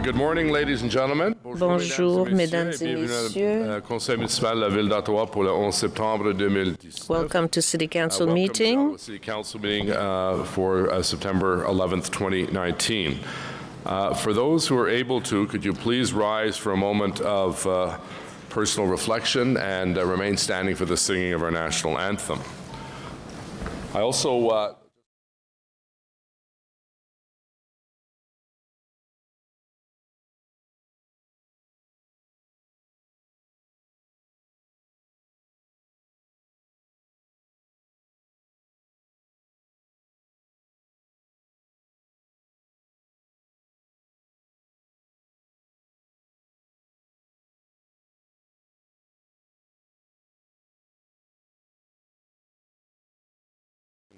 Good morning, ladies and gentlemen. Bonjour, mesdames et messieurs. Conseil municipal de la Ville d'Ottawa pour le 11 septembre 2019. Welcome to City Council meeting. Welcome to the City Council meeting for September 11th, 2019. For those who are able to, could you please rise for a moment of personal reflection and remain standing for the singing of our national anthem. I also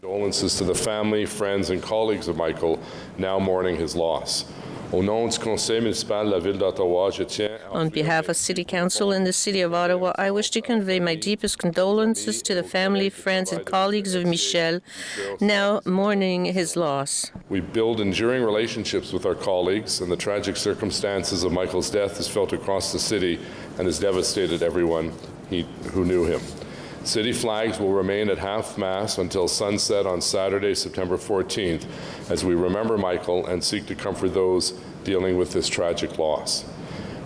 condolences to the family, friends, and colleagues of Michael now mourning his loss. Au nom du Conseil municipal de la Ville d'Ottawa, je tiens On behalf of City Council and the City of Ottawa, I wish to convey my deepest condolences to the family, friends, and colleagues of Michel, now mourning his loss. We build enduring relationships with our colleagues, and the tragic circumstances of Michael's death is felt across the city and has devastated everyone who knew him. City flags will remain at half-mast until sunset on Saturday, September 14th, as we remember Michael and seek to comfort those dealing with this tragic loss.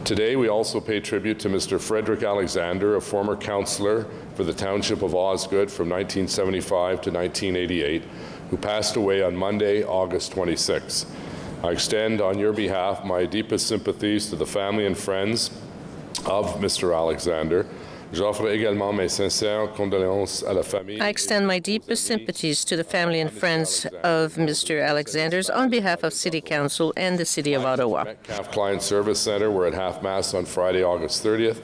Today, we also pay tribute to Mr. Frederick Alexander, a former councillor for the Township of Osgood from 1975 to 1988, who passed away on Monday, August 26. I extend on your behalf my deepest sympathies to the family and friends of Mr. Alexander. I extend my deepest sympathies to the family and friends of Mr. Alexander's on behalf of City Council and the City of Ottawa. Metcalf Client Service Centre were at half-mast on Friday, August 30th,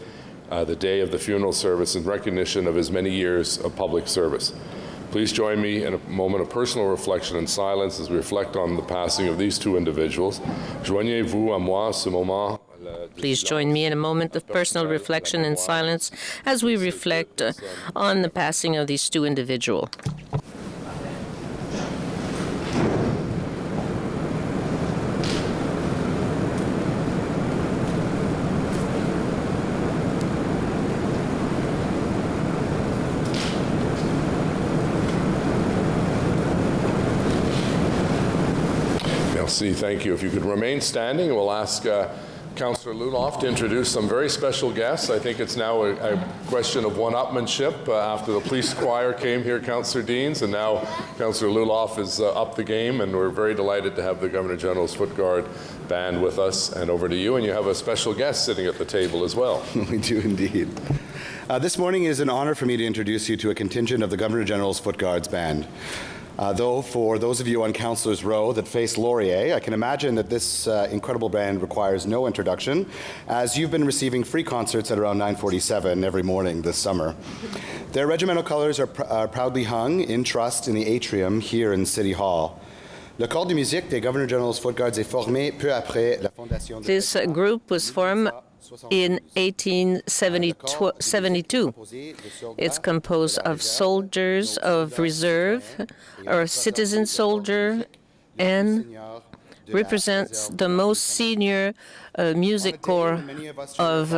the day of the funeral service, in recognition of his many years of public service. Please join me in a moment of personal reflection and silence as we reflect on the passing of these two individuals. Joignez-vous à moi ce moment. Please join me in a moment of personal reflection and silence as we reflect on the passing of these two individuals. Merci, thank you. If you could remain standing, we'll ask Councillor Luloff to introduce some very special guests. I think it's now a question of one-upmanship after the police choir came here, Councillor Deans, and now Councillor Luloff is up the game, and we're very delighted to have the Governor General's Foot Guard band with us. And over to you, and you have a special guest sitting at the table as well. We do indeed. This morning is an honor for me to introduce you to a contingent of the Governor General's Foot Guards band. Though for those of you on Councillors Row that face Laurier, I can imagine that this incredible band requires no introduction, as you've been receiving free concerts at around 9:47 every morning this summer. Their regimental colors are proudly hung in trust in the atrium here in City Hall. Le corps de musique des Governor General's Foot Guards est formé peu après la fondation. This group was formed in 1872. It's composed of soldiers of reserve or citizen soldier and represents the most senior music corps of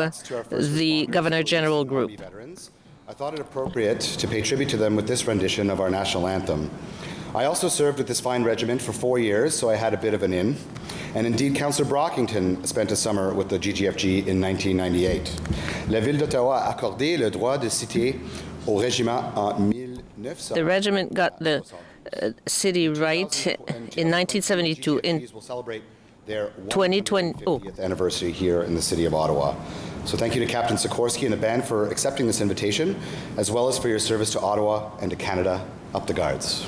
the Governor General group. I thought it appropriate to pay tribute to them with this rendition of our national anthem. I also served with this fine regiment for 4 years, so I had a bit of an in. And indeed, Councillor Brockington spent a summer with the GGFG in 1998. La Ville d'Ottawa a accordé le droit de citer au régiment en 1900. The regiment got the city right in 1972. In will celebrate their 2020 anniversary here in the City of Ottawa. So thank you to Captain Sikorsky and the band for accepting this invitation, as well as for your service to Ottawa and to Canada. Up the Guards.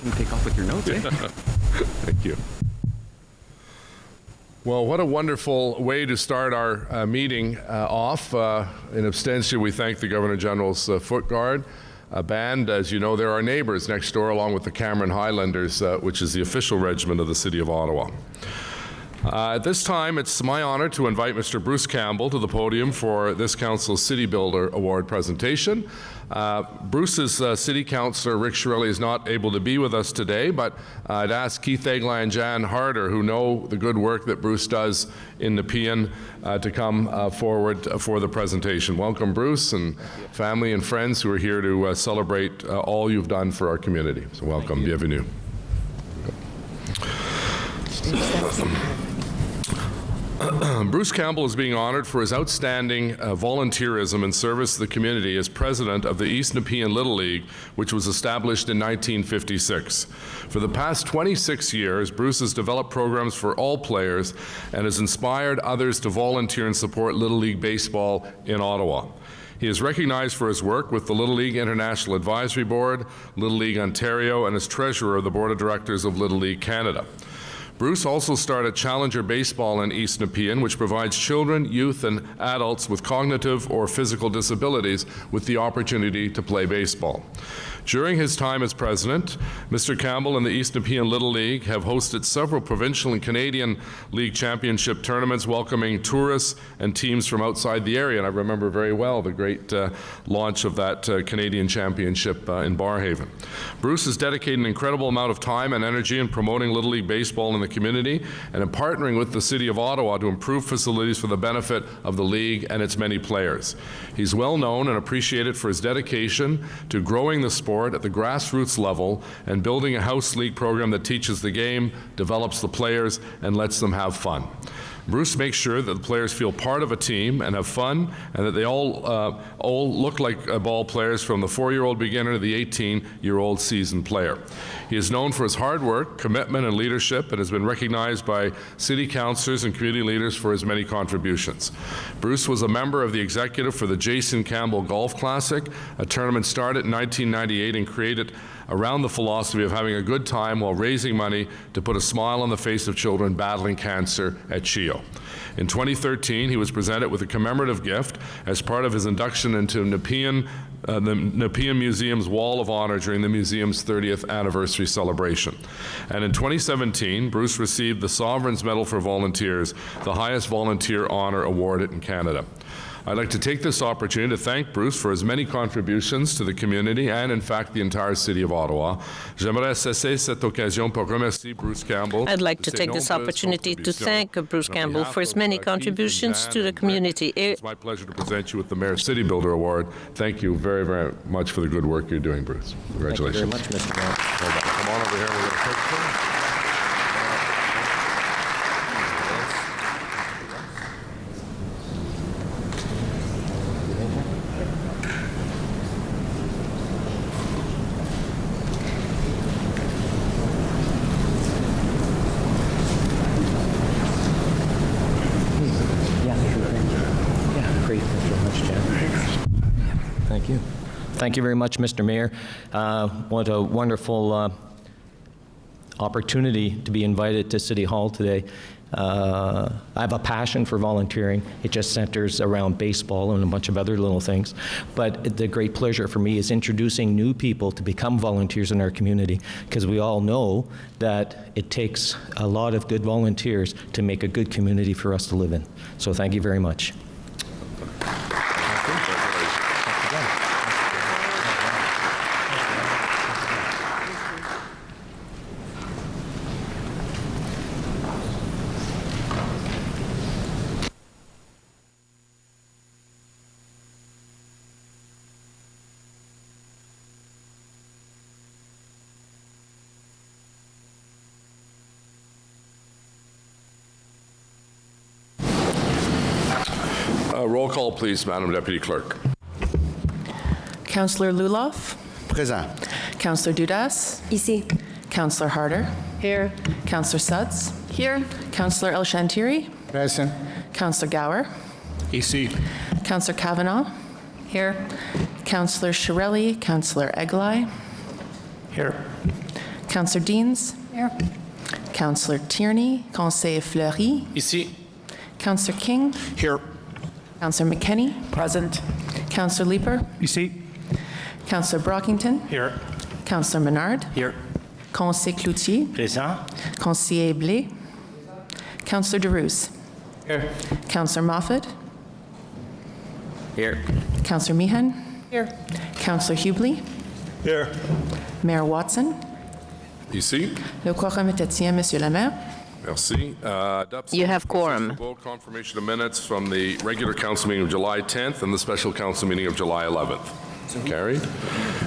can take off with your notes, eh? Thank you. Well, what a wonderful way to start our meeting off. In absentia, we thank the Governor General's Foot Guard band. As you know, they're our neighbors next door, along with the Cameron Highlanders, which is the official regiment of the City of Ottawa. At this time, it's my honor to invite Mr. Bruce Campbell to the podium for this council's City Builder Award presentation. Bruce's City Councillor, Rick Shirelli, is not able to be with us today, but I'd ask Keith Egli and Jan Harder, who know the good work that Bruce does in Nepean, to come forward for the presentation. Welcome, Bruce, and family and friends who are here to celebrate all you've done for our community. So welcome, bienvenue. Bruce Campbell is being honored for his outstanding volunteerism and service to the community as president of the East Nepean Little League, which was established in 1956. For the past 26 years, Bruce has developed programs for all players and has inspired others to volunteer and support Little League baseball in Ottawa. He is recognized for his work with the Little League International Advisory Board, Little League Ontario, and as treasurer of the Board of Directors of Little League Canada. Bruce also started Challenger Baseball in East Nepean, which provides children, youth, and adults with cognitive or physical disabilities with the opportunity to play baseball. During his time as president, Mr. Campbell and the East Nepean Little League have hosted several provincial and Canadian League championship tournaments, welcoming tourists and teams from outside the area. And I remember very well the great launch of that Canadian championship in Barrhaven. Bruce has dedicated an incredible amount of time and energy in promoting Little League baseball in the community and in partnering with the City of Ottawa to improve facilities for the benefit of the league and its many players. He's well known and appreciated for his dedication to growing the sport at the grassroots level and building a house league program that teaches the game, develops the players, and lets them have fun. Bruce makes sure that the players feel part of a team and have fun, and that they all look like ball players, from the 4-year-old beginner to the 18-year-old seasoned player. He is known for his hard work, commitment, and leadership, and has been recognized by city councillors and community leaders for his many contributions. Bruce was a member of the executive for the Jason Campbell Golf Classic, a tournament started in 1998 and created around the philosophy of having a good time while raising money to put a smile on the face of children battling cancer at CHEO. In 2013, he was presented with a commemorative gift as part of his induction into the Nepean Museum's Wall of Honor during the museum's 30th anniversary celebration. And in 2017, Bruce received the Sovereign's Medal for Volunteers, the highest volunteer honor awarded in Canada. I'd like to take this opportunity to thank Bruce for his many contributions to the community and, in fact, the entire City of Ottawa. J'aimerais saisir cette occasion pour remercier Bruce Campbell. I'd like to take this opportunity to thank Bruce Campbell for his many contributions to the community. It's my pleasure to present you with the Mayor City Builder Award. Thank you very, very much for the good work you're doing, Bruce. Congratulations. Thank you very much, Mr. Mayor. Hold on. Come on over here. We're going to take some. Thank you very much, Mr. Mayor. What a wonderful opportunity to be invited to City Hall today. I have a passion for volunteering. It just centers around baseball and a bunch of other little things. But the great pleasure for me is introducing new people to become volunteers in our community, because we all know that it takes a lot of good volunteers to make a good community for us to live in. So thank you very much. Roll call, please, Madam Deputy Clerk. Councillor Luloff. Présent. Councillor Dudas. Ici. Councillor Harder. Here. Councillor Sutz. Here. Councillor El Shantiri. Present. Councillor Gower. Ici. Councillor Kavanaugh. Here. Councillor Shirelli. Councillor Egli. Here. Councillor Deans. Here. Councillor Tierney. Conseil Fleury. Ici. Councillor King. Here. Councillor McKenney. Present. Councillor Leeper. Ici. Councillor Brockington. Here. Councillor Menard. Here. Conseiller Cloutier. Présent. Conseiller Blais. Councillor DeRoos. Here. Councillor Moffat. Here. Councillor Meehan. Here. Councillor Hubley. Here. Mayor Watson. Ici. Le quorum est atteint, Monsieur le maire. Merci. You have quorum. Vote confirmation of minutes from the regular council meeting of July 10th and the special council meeting of July 11th. Carried.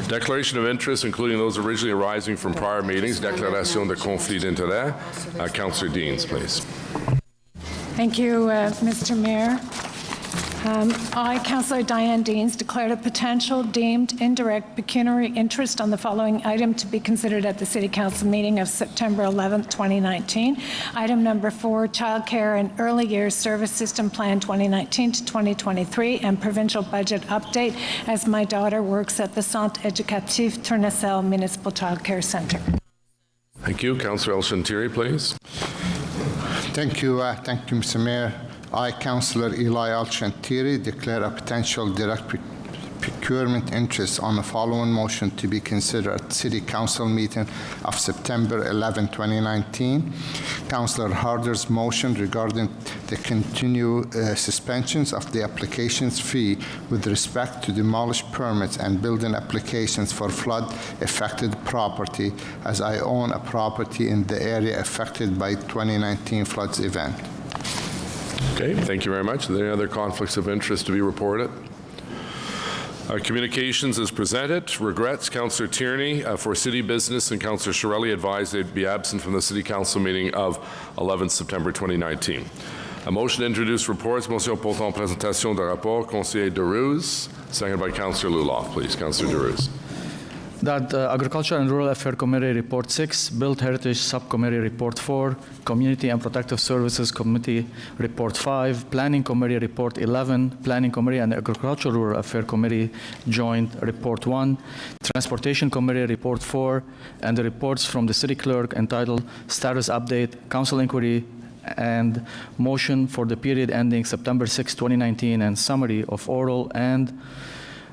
Declaration of interest, including those originally arising from prior meetings. Déclaration de conflit d'intérêt. Councillor Deans, please. Thank you, Mr. Mayor. I, Councillor Diane Deans, declared a potential deemed indirect pecuniary interest on the following item to be considered at the City Council meeting of September 11th, 2019. Item number 4, Childcare and Early Years Service System Plan 2019 to 2023 and Provincial Budget Update, as my daughter works at the Centre Éducatif Tournesol Municipal Childcare Centre. Thank you. Councillor El-Shantiri, please. Thank you, Mr. Mayor. I, Councillor Eli Al-Shantiri, declare a potential direct procurement interest on the following motion to be considered at City Council meeting of September 11, 2019. Councillor Harder's motion regarding the continued suspensions of the applications fee with respect to demolished permits and building applications for flood-affected property, as I own a property in the area affected by 2019 floods event. Okay, thank you very much. Are there any other conflicts of interest to be reported? Communications is presented. Regrets, Councillor Tierney for city business and Councillor Shirelli advised they'd be absent from the City Council meeting of 11 September 2019. A motion to introduce reports. Motion portant présentation de rapport. Conseiller DeRoos. Seconded by Councillor Luloff, please. Councillor DeRoos. That Agriculture and Rural Affairs Committee Report 6, Built Heritage Subcommittee Report 4, Community and Protective Services Committee Report 5, Planning Committee Report 11, Planning Committee and Agriculture Rural Affairs Committee Joint Report 1, Transportation Committee Report 4, and the reports from the City Clerk entitled Status Update, Council Inquiry, and Motion for the period ending September 6, 2019, and summary of oral and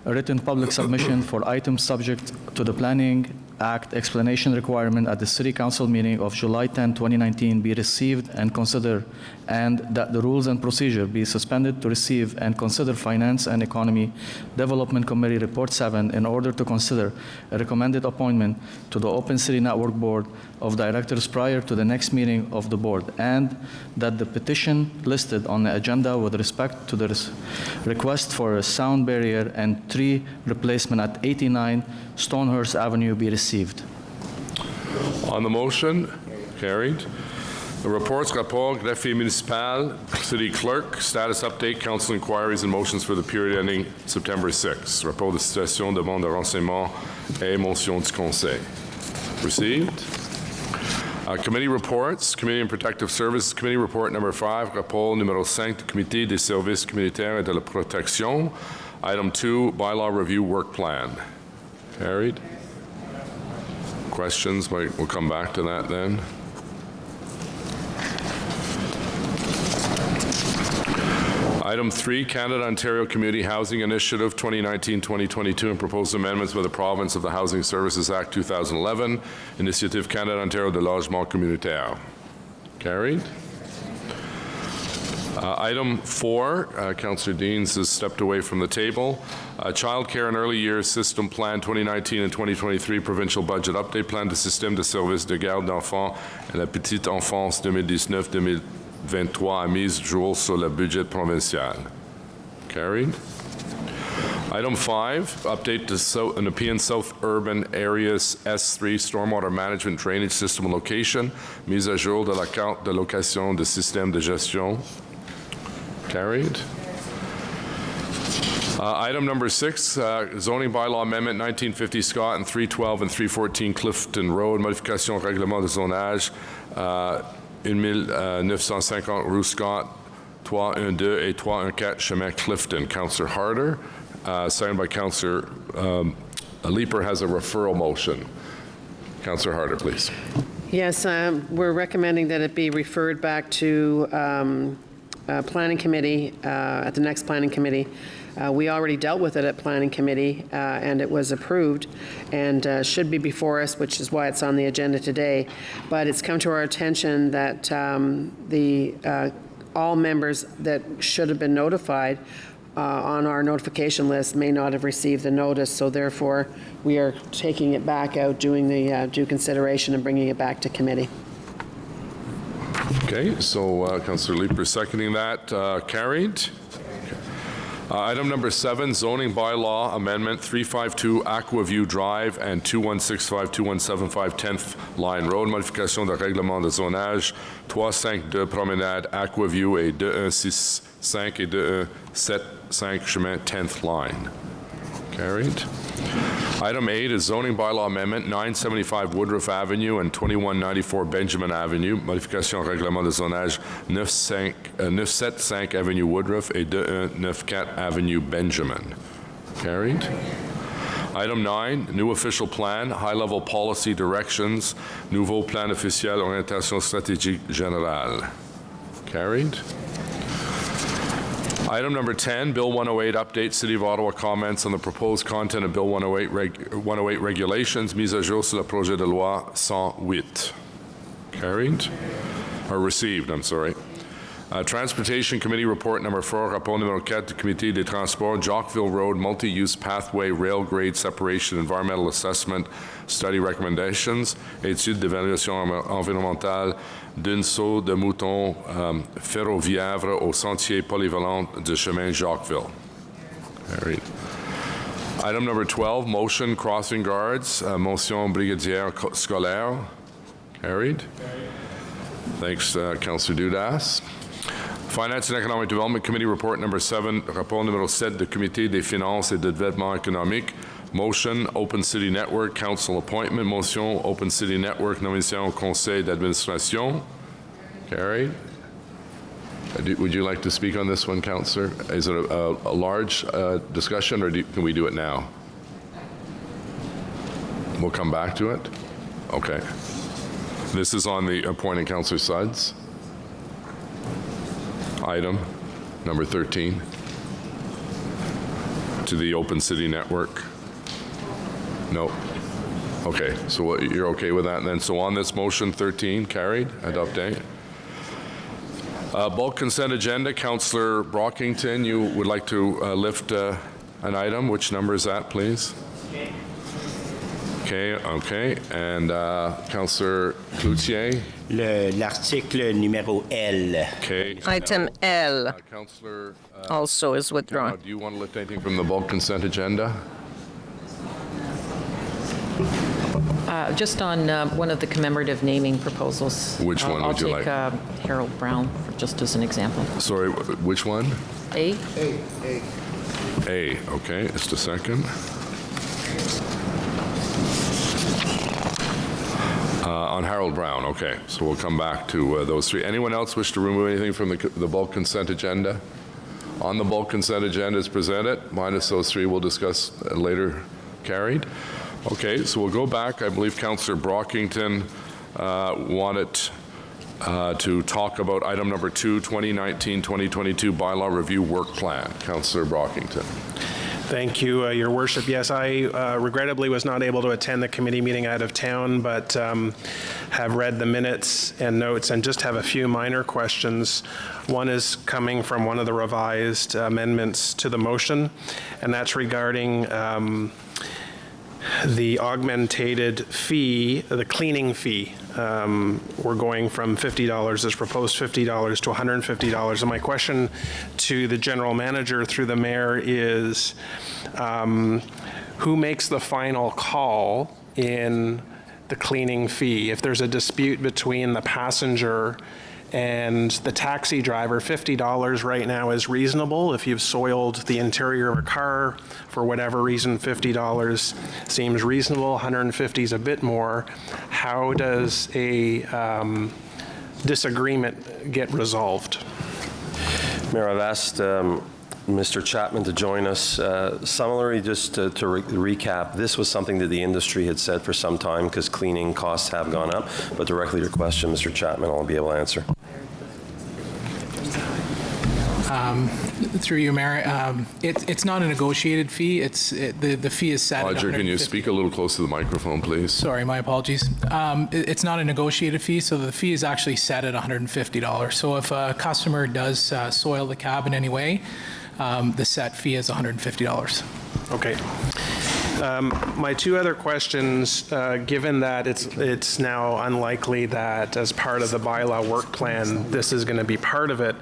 a written public submission for items subject to the Planning Act explanation requirement at the City Council meeting of July 10, 2019 be received and considered, and that the rules and procedure be suspended to receive and consider Finance and Economy Development Committee Report 7 in order to consider a recommended appointment to the Open City Network Board of Directors prior to the next meeting of the board, and that the petition listed on the agenda with respect to the request for a sound barrier and tree replacement at 89 Stonehurst Avenue be received. On the motion, carried. The reports, rapport, greffier municipal, city clerk, status update, council inquiries and motions for the period ending September 6. Rapport de situation, demande de renseignement et motion du conseil. Received. Committee reports, Committee on Protective Services, Committee Report number 5, rapport numéro 5 du Comité des services communautaires et de la protection. Item 2, bylaw review work plan. Carried. Questions? We'll come back to that then. Item 3, Canada-Ontario Community Housing Initiative 2019-2022 and proposed amendments by the province of the Housing Services Act 2011, Initiative Canada-Ontario de Logement Communautaire. Carried. Item 4, Councillor Deans has stepped away from the table. Child Care and Early Years System Plan 2019 and 2023 Provincial Budget Update Plan de Système de Services de Garde d'Enfants et la Petite Enfance 2019-2023 à mise jour sur le budget provincial. Carried. Item 5, update to Nepean South Urban Areas S3 Stormwater Management Drainage System location, mise à jour de la carte de location de système de gestion. Carried. Item number 6, zoning bylaw amendment 1950 Scott and 312 and 314 Clifton Road, modification règlement de zonage 1950 rue Scott, 312 et 314 chemin Clifton. Councillor Harder, signed by Councillor Leeper, has a referral motion. Councillor Harder, please. Yes, we're recommending that it be referred back to Planning Committee at the next Planning Committee. We already dealt with it at Planning Committee, and it was approved and should be before us, which is why it's on the agenda today. But it's come to our attention that all members that should have been notified on our notification list may not have received the notice, so therefore we are taking it back out, doing the due consideration and bringing it back to committee. Okay, so Councillor Leeper seconding that. Carried. Item number 7, zoning bylaw amendment 352 Aquaview Drive and 2165, 2175 10th Line Road. Modification de règlement de zonage 352 Promenade Aquaview et 2165 et 2175 Chemin 10th Line. Carried. Item 8 is zoning bylaw amendment 975 Woodruff Avenue and 2194 Benjamin Avenue. Modification règlement de zonage 975 Avenue Woodruff et 2194 Avenue Benjamin. Carried. Item 9, new official plan, high-level policy directions, nouveau plan officiel orientation stratégique générale. Carried. Item number 10, Bill 108 update City of Ottawa comments on the proposed content of Bill 108 regulations, mise à jour sur le projet de loi 108. Carried, or received, I'm sorry. Transportation Committee Report number 4, rapport numéro 4 du Comité des Transports, Jockville Road, multi-use pathway, rail grade separation, environmental assessment, study recommendations, étude d'évaluation environnementale d'une saut de mouton ferroviaire au sentier polyvalent du chemin Jockville. Carried. Item number 12, motion crossing guards, motion brigadière scolaire. Carried. Thanks, Councillor Dudas. Finance and Economic Development Committee Report number 7, rapport numéro 7 du Comité des finances et de développement économique. Motion, Open City Network, Council appointment. Motion, Open City Network, nomination au Conseil d'administration. Carried. Would you like to speak on this one, Councillor? Is it a large discussion, or can we do it now? We'll come back to it? Okay. This is on the appointing Councillor Sudds. Item number 13 to the Open City Network. No. Okay, so you're okay with that then? So on this motion 13, carried, adopted. Bulk consent agenda, Councillor Brockington, you would like to lift an item. Which number is that, please? Okay, and Councillor Cloutier? L'article numéro L. Okay. Item L Councillor, also is withdrawn. do you want to lift anything from the bulk consent agenda? Just on one of the commemorative naming proposals. Which one would you like? I'll take Harold Brown, just as an example. Sorry, which one? A? A, okay, just a second. On Harold Brown, okay. So we'll come back to those three. Anyone else wish to remove anything from the bulk consent agenda? On the bulk consent agenda as presented, minus those three we'll discuss later. Carried. Okay, so we'll go back. I believe Councillor Brockington wanted to talk about item number 2, 2019-2022 bylaw review work plan. Councillor Brockington. Thank you, Your Worship. Yes, I regrettably was not able to attend the committee meeting out of town, but have read the minutes and notes and just have a few minor questions. One is coming from one of the revised amendments to the motion, and that's regarding the augmented fee, the cleaning fee. We're going from $50 as proposed $50 to $150. And my question to the general manager through the mayor is who makes the final call in the cleaning fee? If there's a dispute between the passenger and the taxi driver, $50 right now is reasonable. If you've soiled the interior of a car for whatever reason, $50 seems reasonable. $150 is a bit more. How does a disagreement get resolved? Mayor, I've asked Mr. Chapman to join us. Similarly, just to recap, this was something that the industry had said for some time because cleaning costs have gone up. But directly to your question, Mr. Chapman, I'll be able to answer. Through you, Mayor, it's not a negotiated fee. The fee is set. Roger, can you speak a little close to the microphone, please? Sorry, my apologies. It's not a negotiated fee, so the fee is actually set at $150. So if a customer does soil the cab in any way, the set fee is $150. Okay. My two other questions, given that it's now unlikely that as part of the bylaw work plan, this is going to be part of it,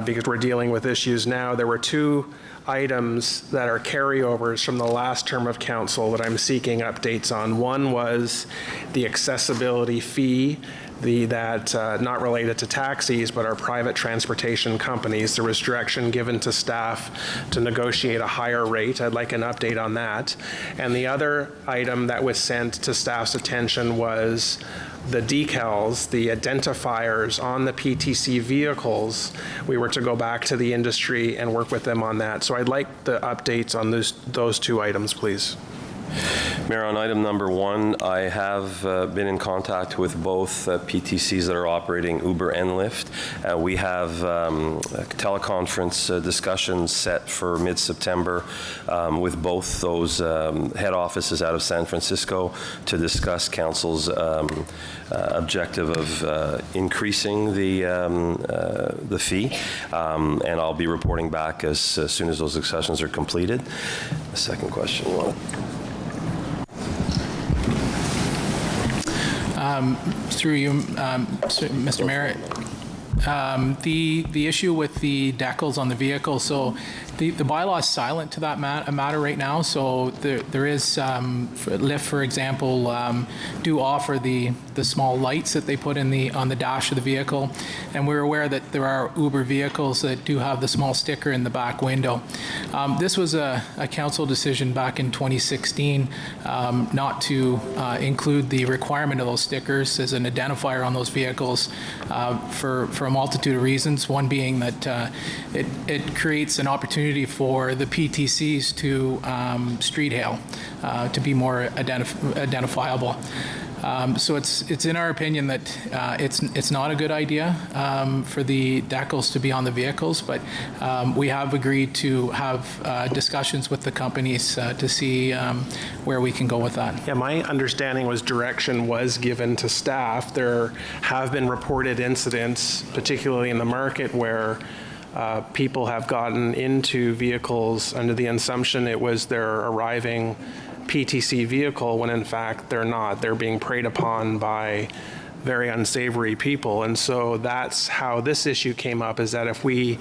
because we're dealing with issues now. There were two items that are carryovers from the last term of council that I'm seeking updates on. One was the accessibility fee, not related to taxis, but our private transportation companies. There was direction given to staff to negotiate a higher rate. I'd like an update on that. And the other item that was sent to staff's attention was the decals, the identifiers on the PTC vehicles. We were to go back to the industry and work with them on that. So I'd like the updates on those two items, please. Mayor, on item number one, I have been in contact with both PTCs that are operating Uber and Lyft. We have teleconference discussions set for mid-September with both those head offices out of San Francisco to discuss council's objective of increasing the fee, and I'll be reporting back as soon as those discussions are completed. The second question. Through you, Mr. Mayor, the issue with the decals on the vehicle, so the bylaw is silent to that matter right now. So there is Lyft, for example, do offer the small lights that they put on the dash of the vehicle, and we're aware that there are Uber vehicles that do have the small sticker in the back window. This was a council decision back in 2016 not to include the requirement of those stickers as an identifier on those vehicles for a multitude of reasons. One being that it creates an opportunity for the PTCs to street hail, to be more identifiable. So it's in our opinion that it's not a good idea for the decals to be on the vehicles, but we have agreed to have discussions with the companies to see where we can go with that. Yeah, my understanding was direction was given to staff. There have been reported incidents, particularly in the market, where people have gotten into vehicles under the assumption it was their arriving PTC vehicle when in fact they're not. They're being preyed upon by very unsavory people. And so that's how this issue came up, is that if we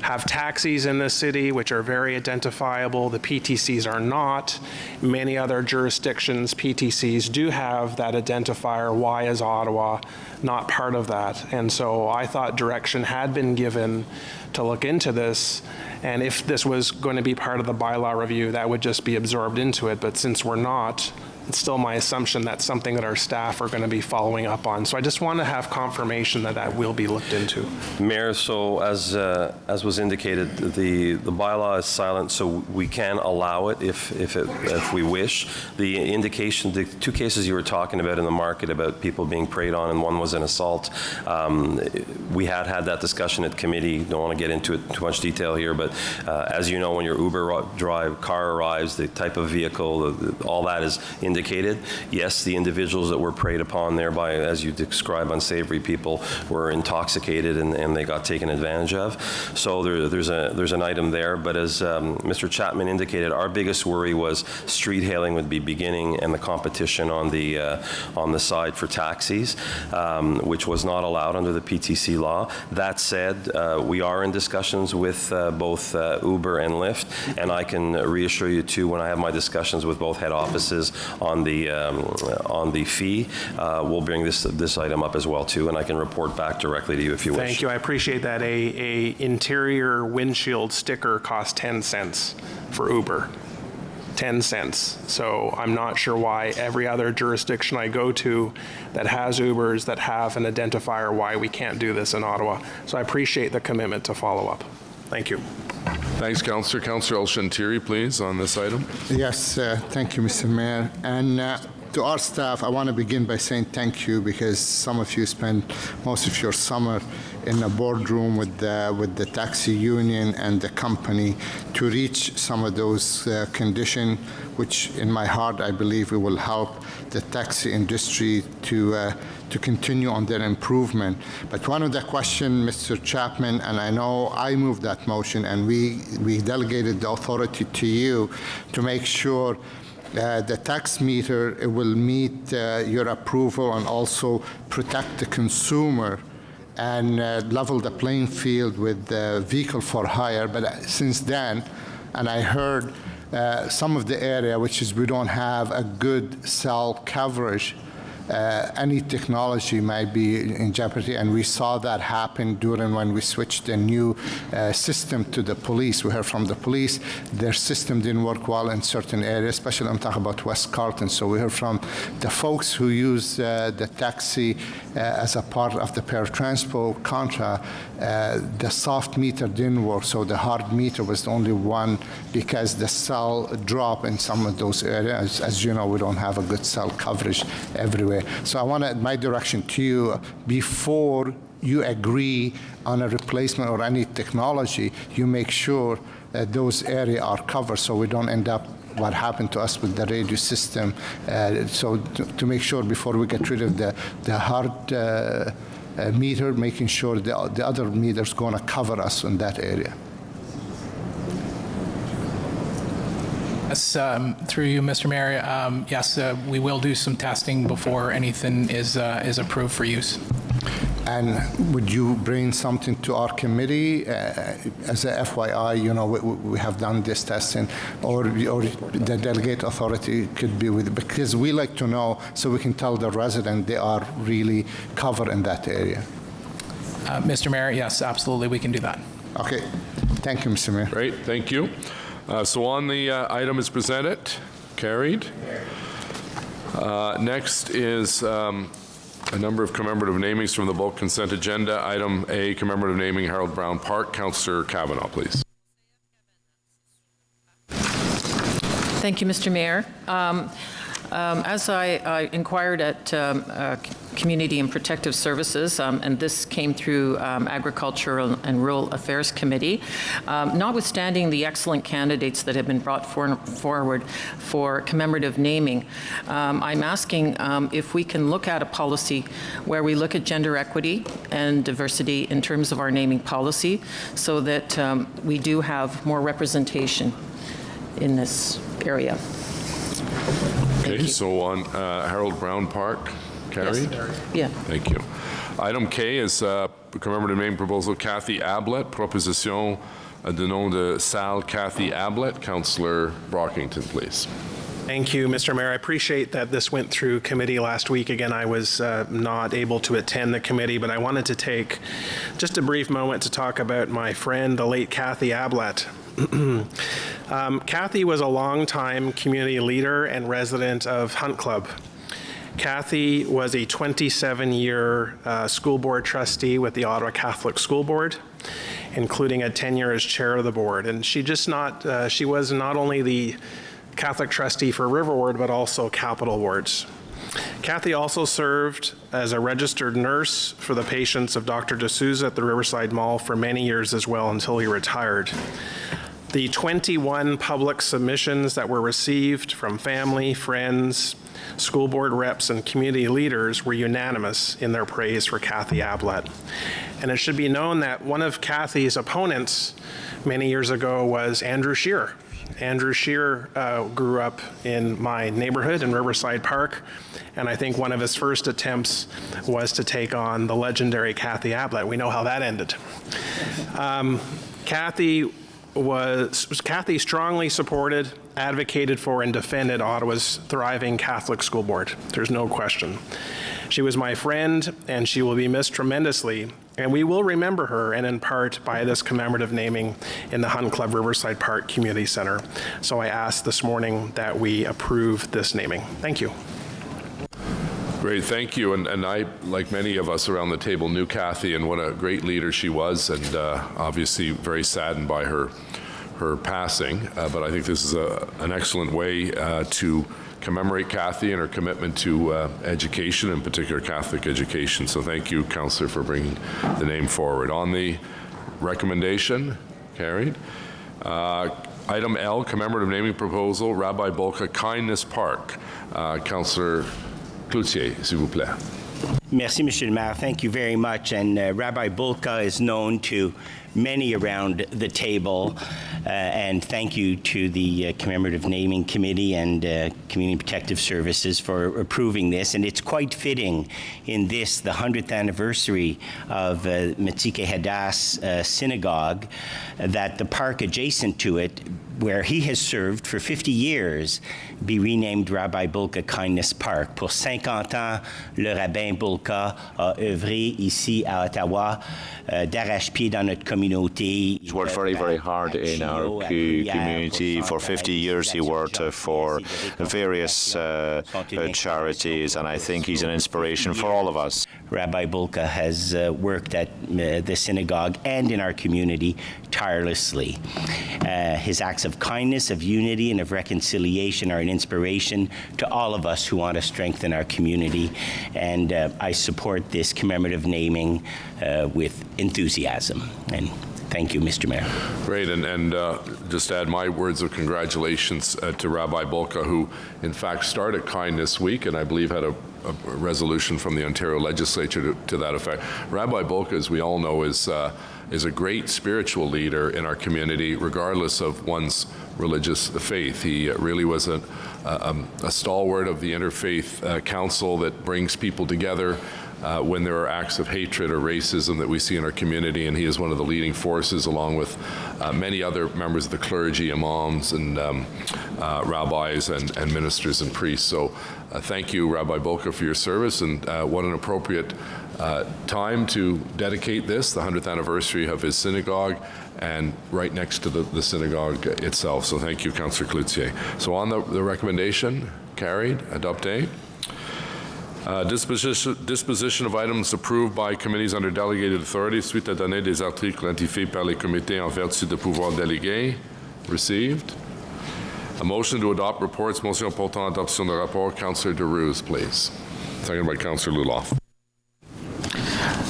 have taxis in this city, which are very identifiable, the PTCs are not. Many other jurisdictions, PTCs do have that identifier. Why is Ottawa not part of that? And so I thought direction had been given to look into this, and if this was going to be part of the bylaw review, that would just be absorbed into it. But since we're not, it's still my assumption that's something that our staff are going to be following up on. So I just want to have confirmation that that will be looked into. Mayor, so as was indicated, the bylaw is silent, so we can allow it if we wish. The indication, the two cases you were talking about in the market about people being preyed on, and one was an assault. We had that discussion at committee. Don't want to get into it too much detail here, but as you know, when your Uber car arrives, the type of vehicle, all that is indicated. Yes, the individuals that were preyed upon there by, as you describe, unsavory people were intoxicated and they got taken advantage of. So there's an item there. But as Mr. Chapman indicated, our biggest worry was street hailing would be beginning and the competition on the side for taxis, which was not allowed under the PTC law. That said, we are in discussions with both Uber and Lyft, and I can reassure you too, when I have my discussions with both head offices on the fee, we'll bring this item up as well too, and I can report back directly to you if you wish. Thank you. I appreciate that. A interior windshield sticker costs 10 cents for Uber. 10 cents. So I'm not sure why every other jurisdiction I go to that has Ubers that have an identifier, why we can't do this in Ottawa. So I appreciate the commitment to follow up. Thank you. Thanks, Councillor. Councillor El-Shantiri, please, on this item. Yes, thank you, Mr. Mayor. And to our staff, I want to begin by saying thank you because some of you spend most of your summer in a boardroom with the taxi union and the company to reach some of those conditions, which in my heart I believe it will help the taxi industry to continue on their improvement. But one of the questions, Mr. Chapman, and I know I moved that motion, and we delegated the authority to you to make sure the tax meter it will meet your approval and also protect the consumer and level the playing field with the vehicle for hire. But since then, and I heard some of the area, which is we don't have a good cell coverage, any technology might be in jeopardy, and we saw that happen during when we switched the new system to the police. We heard from the police their system didn't work well in certain areas, especially I'm talking about West Carleton. So we heard from the folks who use the taxi as a part of the paratransport contract, the soft meter didn't work, so the hard meter was the only one because the cell dropped in some of those areas. As you know, we don't have a good cell coverage everywhere. So I want to, my direction to you, before you agree on a replacement or any technology, you make sure that those areas are covered so we don't end up what happened to us with the radio system. So to make sure before we get rid of the hard meter, making sure the other meters going to cover us in that area. Yes, through you, Mr. Mayor, yes, we will do some testing before anything is approved for use. And would you bring something to our committee as a FYI, you know, we have done this testing, or the delegate authority could be with, because we like to know so we can tell the resident they are really covered in that area. Mr. Mayor, yes, absolutely, we can do that. Okay, thank you, Mr. Mayor. Great, thank you. So on the item is presented, carried. Next is a number of commemorative namings from the bulk consent agenda. Item A, commemorative naming Harold Brown Park. Councillor Kavanaugh, please. Thank you, Mr. Mayor. As I inquired at Community and Protective Services, and this came through Agricultural and Rural Affairs Committee, notwithstanding the excellent candidates that have been brought forward for commemorative naming, I'm asking if we can look at a policy where we look at gender equity and diversity in terms of our naming policy so that we do have more representation in this area. Okay, so on Harold Brown Park, carried? Yes. Yeah. Thank you. Item K is commemorative name proposal Kathy Ablett, proposition de nom de salle Kathy Ablett. Councillor Brockington, please. Thank you, Mr. Mayor. I appreciate that this went through committee last week. Again, I was not able to attend the committee, but I wanted to take just a brief moment to talk about my friend, the late Kathy Ablett. Kathy was a longtime community leader and resident of Hunt Club. Kathy was a 27-year school board trustee with the Ottawa Catholic School Board, including a tenure as chair of the board. And she was not only the Catholic trustee for River Ward, but also Capital Wards. Kathy also served as a registered nurse for the patients of Dr. D'Souza at the Riverside Mall for many years as well until he retired. The 21 public submissions that were received from family, friends, school board reps, and community leaders were unanimous in their praise for Kathy Ablett. And it should be known that one of Kathy's opponents many years ago was Andrew Scheer. Andrew Scheer grew up in my neighborhood in Riverside Park, and I think one of his first attempts was to take on the legendary Kathy Ablett. We know how that ended. Kathy strongly supported, advocated for, and defended Ottawa's thriving Catholic school board. There's no question. She was my friend, and she will be missed tremendously, and we will remember her, and in part by this commemorative naming in the Hunt Club Riverside Park Community Center. So I ask this morning that we approve this naming. Thank you. Great, thank you. And I, like many of us around the table, knew Kathy and what a great leader she was, and obviously very saddened by her her passing, but I think this is an excellent way to commemorate Kathy and her commitment to education, in particular Catholic education. So thank you, Councillor, for bringing the name forward. On the recommendation, carried. Item L, commemorative naming proposal, Rabbi Bolka Kindness Park. Councillor Cloutier, s'il vous plaît. Merci, Monsieur le Maire. Thank you very much. And Rabbi Bulka is known to many around the table. And thank you to the Commemorative Naming Committee and Community Protective Services for approving this. And it's quite fitting in this, the 100th anniversary of Metzike Hadass Synagogue, that the park adjacent to it, where he has served for 50 years, be renamed Rabbi Bulka Kindness Park. Pour 50 ans, le rabbin Bulka a œuvré ici à Ottawa d'arrache-pied dans notre communauté. He's worked very, very hard in our community. For 50 years he worked for various charities, and I think he's an inspiration for all of us. Rabbi Bulka has worked at the synagogue and in our community tirelessly. His acts of kindness, of unity, and of reconciliation are an inspiration to all of us who want to strengthen our community. And I support this commemorative naming with enthusiasm. And thank you, Mr. Mayor. Great, and just add my words of congratulations to Rabbi Bulka, who in fact started Kindness Week, and I believe had a resolution from the Ontario Legislature to that effect. Rabbi Bulka, as we all know, is a great spiritual leader in our community, regardless of one's religious faith. He really was a stalwart of the interfaith council that brings people together when there are acts of hatred or racism that we see in our community, and he is one of the leading forces, along with many other members of the clergy, imams, and rabbis, and ministers and priests. So thank you, Rabbi Bulka, for your service, and what an appropriate time to dedicate this, the 100th anniversary of his synagogue, and right next to the synagogue itself. So thank you, Councillor Cloutier. So on the recommendation, carried, adopté. Disposition of items approved by committees under delegated authority suite à donner des articles notifiés par les comités en vertu de pouvoirs délégués. Received. A motion to adopt reports. Motion portant adoption de rapport. Councillor DeRuse, please. Seconded by Councillor Luloff.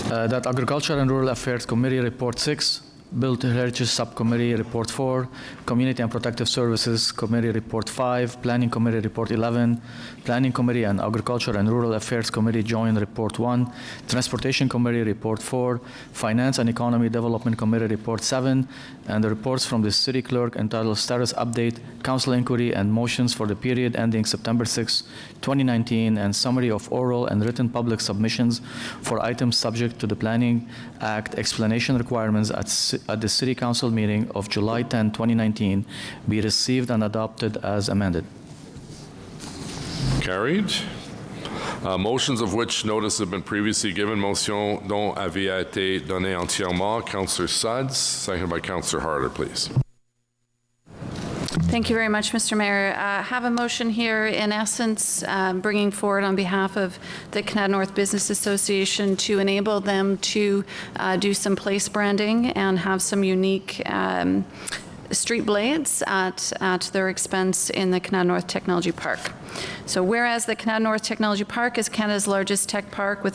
That Agriculture and Rural Affairs Committee Report 6, Built Heritage Subcommittee Report 4, Community and Protective Services Committee Report 5, Planning Committee Report 11, Planning Committee and Agriculture and Rural Affairs Committee Joint Report 1, Transportation Committee Report 4, Finance and Economy Development Committee Report 7, and the reports from the City Clerk entitled Status Update, Council Inquiry, and Motions for the period ending September 6, 2019, and Summary of Oral and Written Public Submissions for items subject to the Planning Act explanation requirements at the City Council meeting of July 10, 2019, be received and adopted as amended. Carried. Motions of which notice have been previously given. Motion dont avis a été donné entièrement. Councillor Sudds, seconded by Councillor Harder, please. Thank you very much, Mr. Mayor. I have a motion here, in essence, bringing forward on behalf of the Canada North Business Association to enable them to do some place branding and have some unique street blades at their expense in the Canada North Technology Park. So whereas the Canada North Technology Park is Canada's largest tech park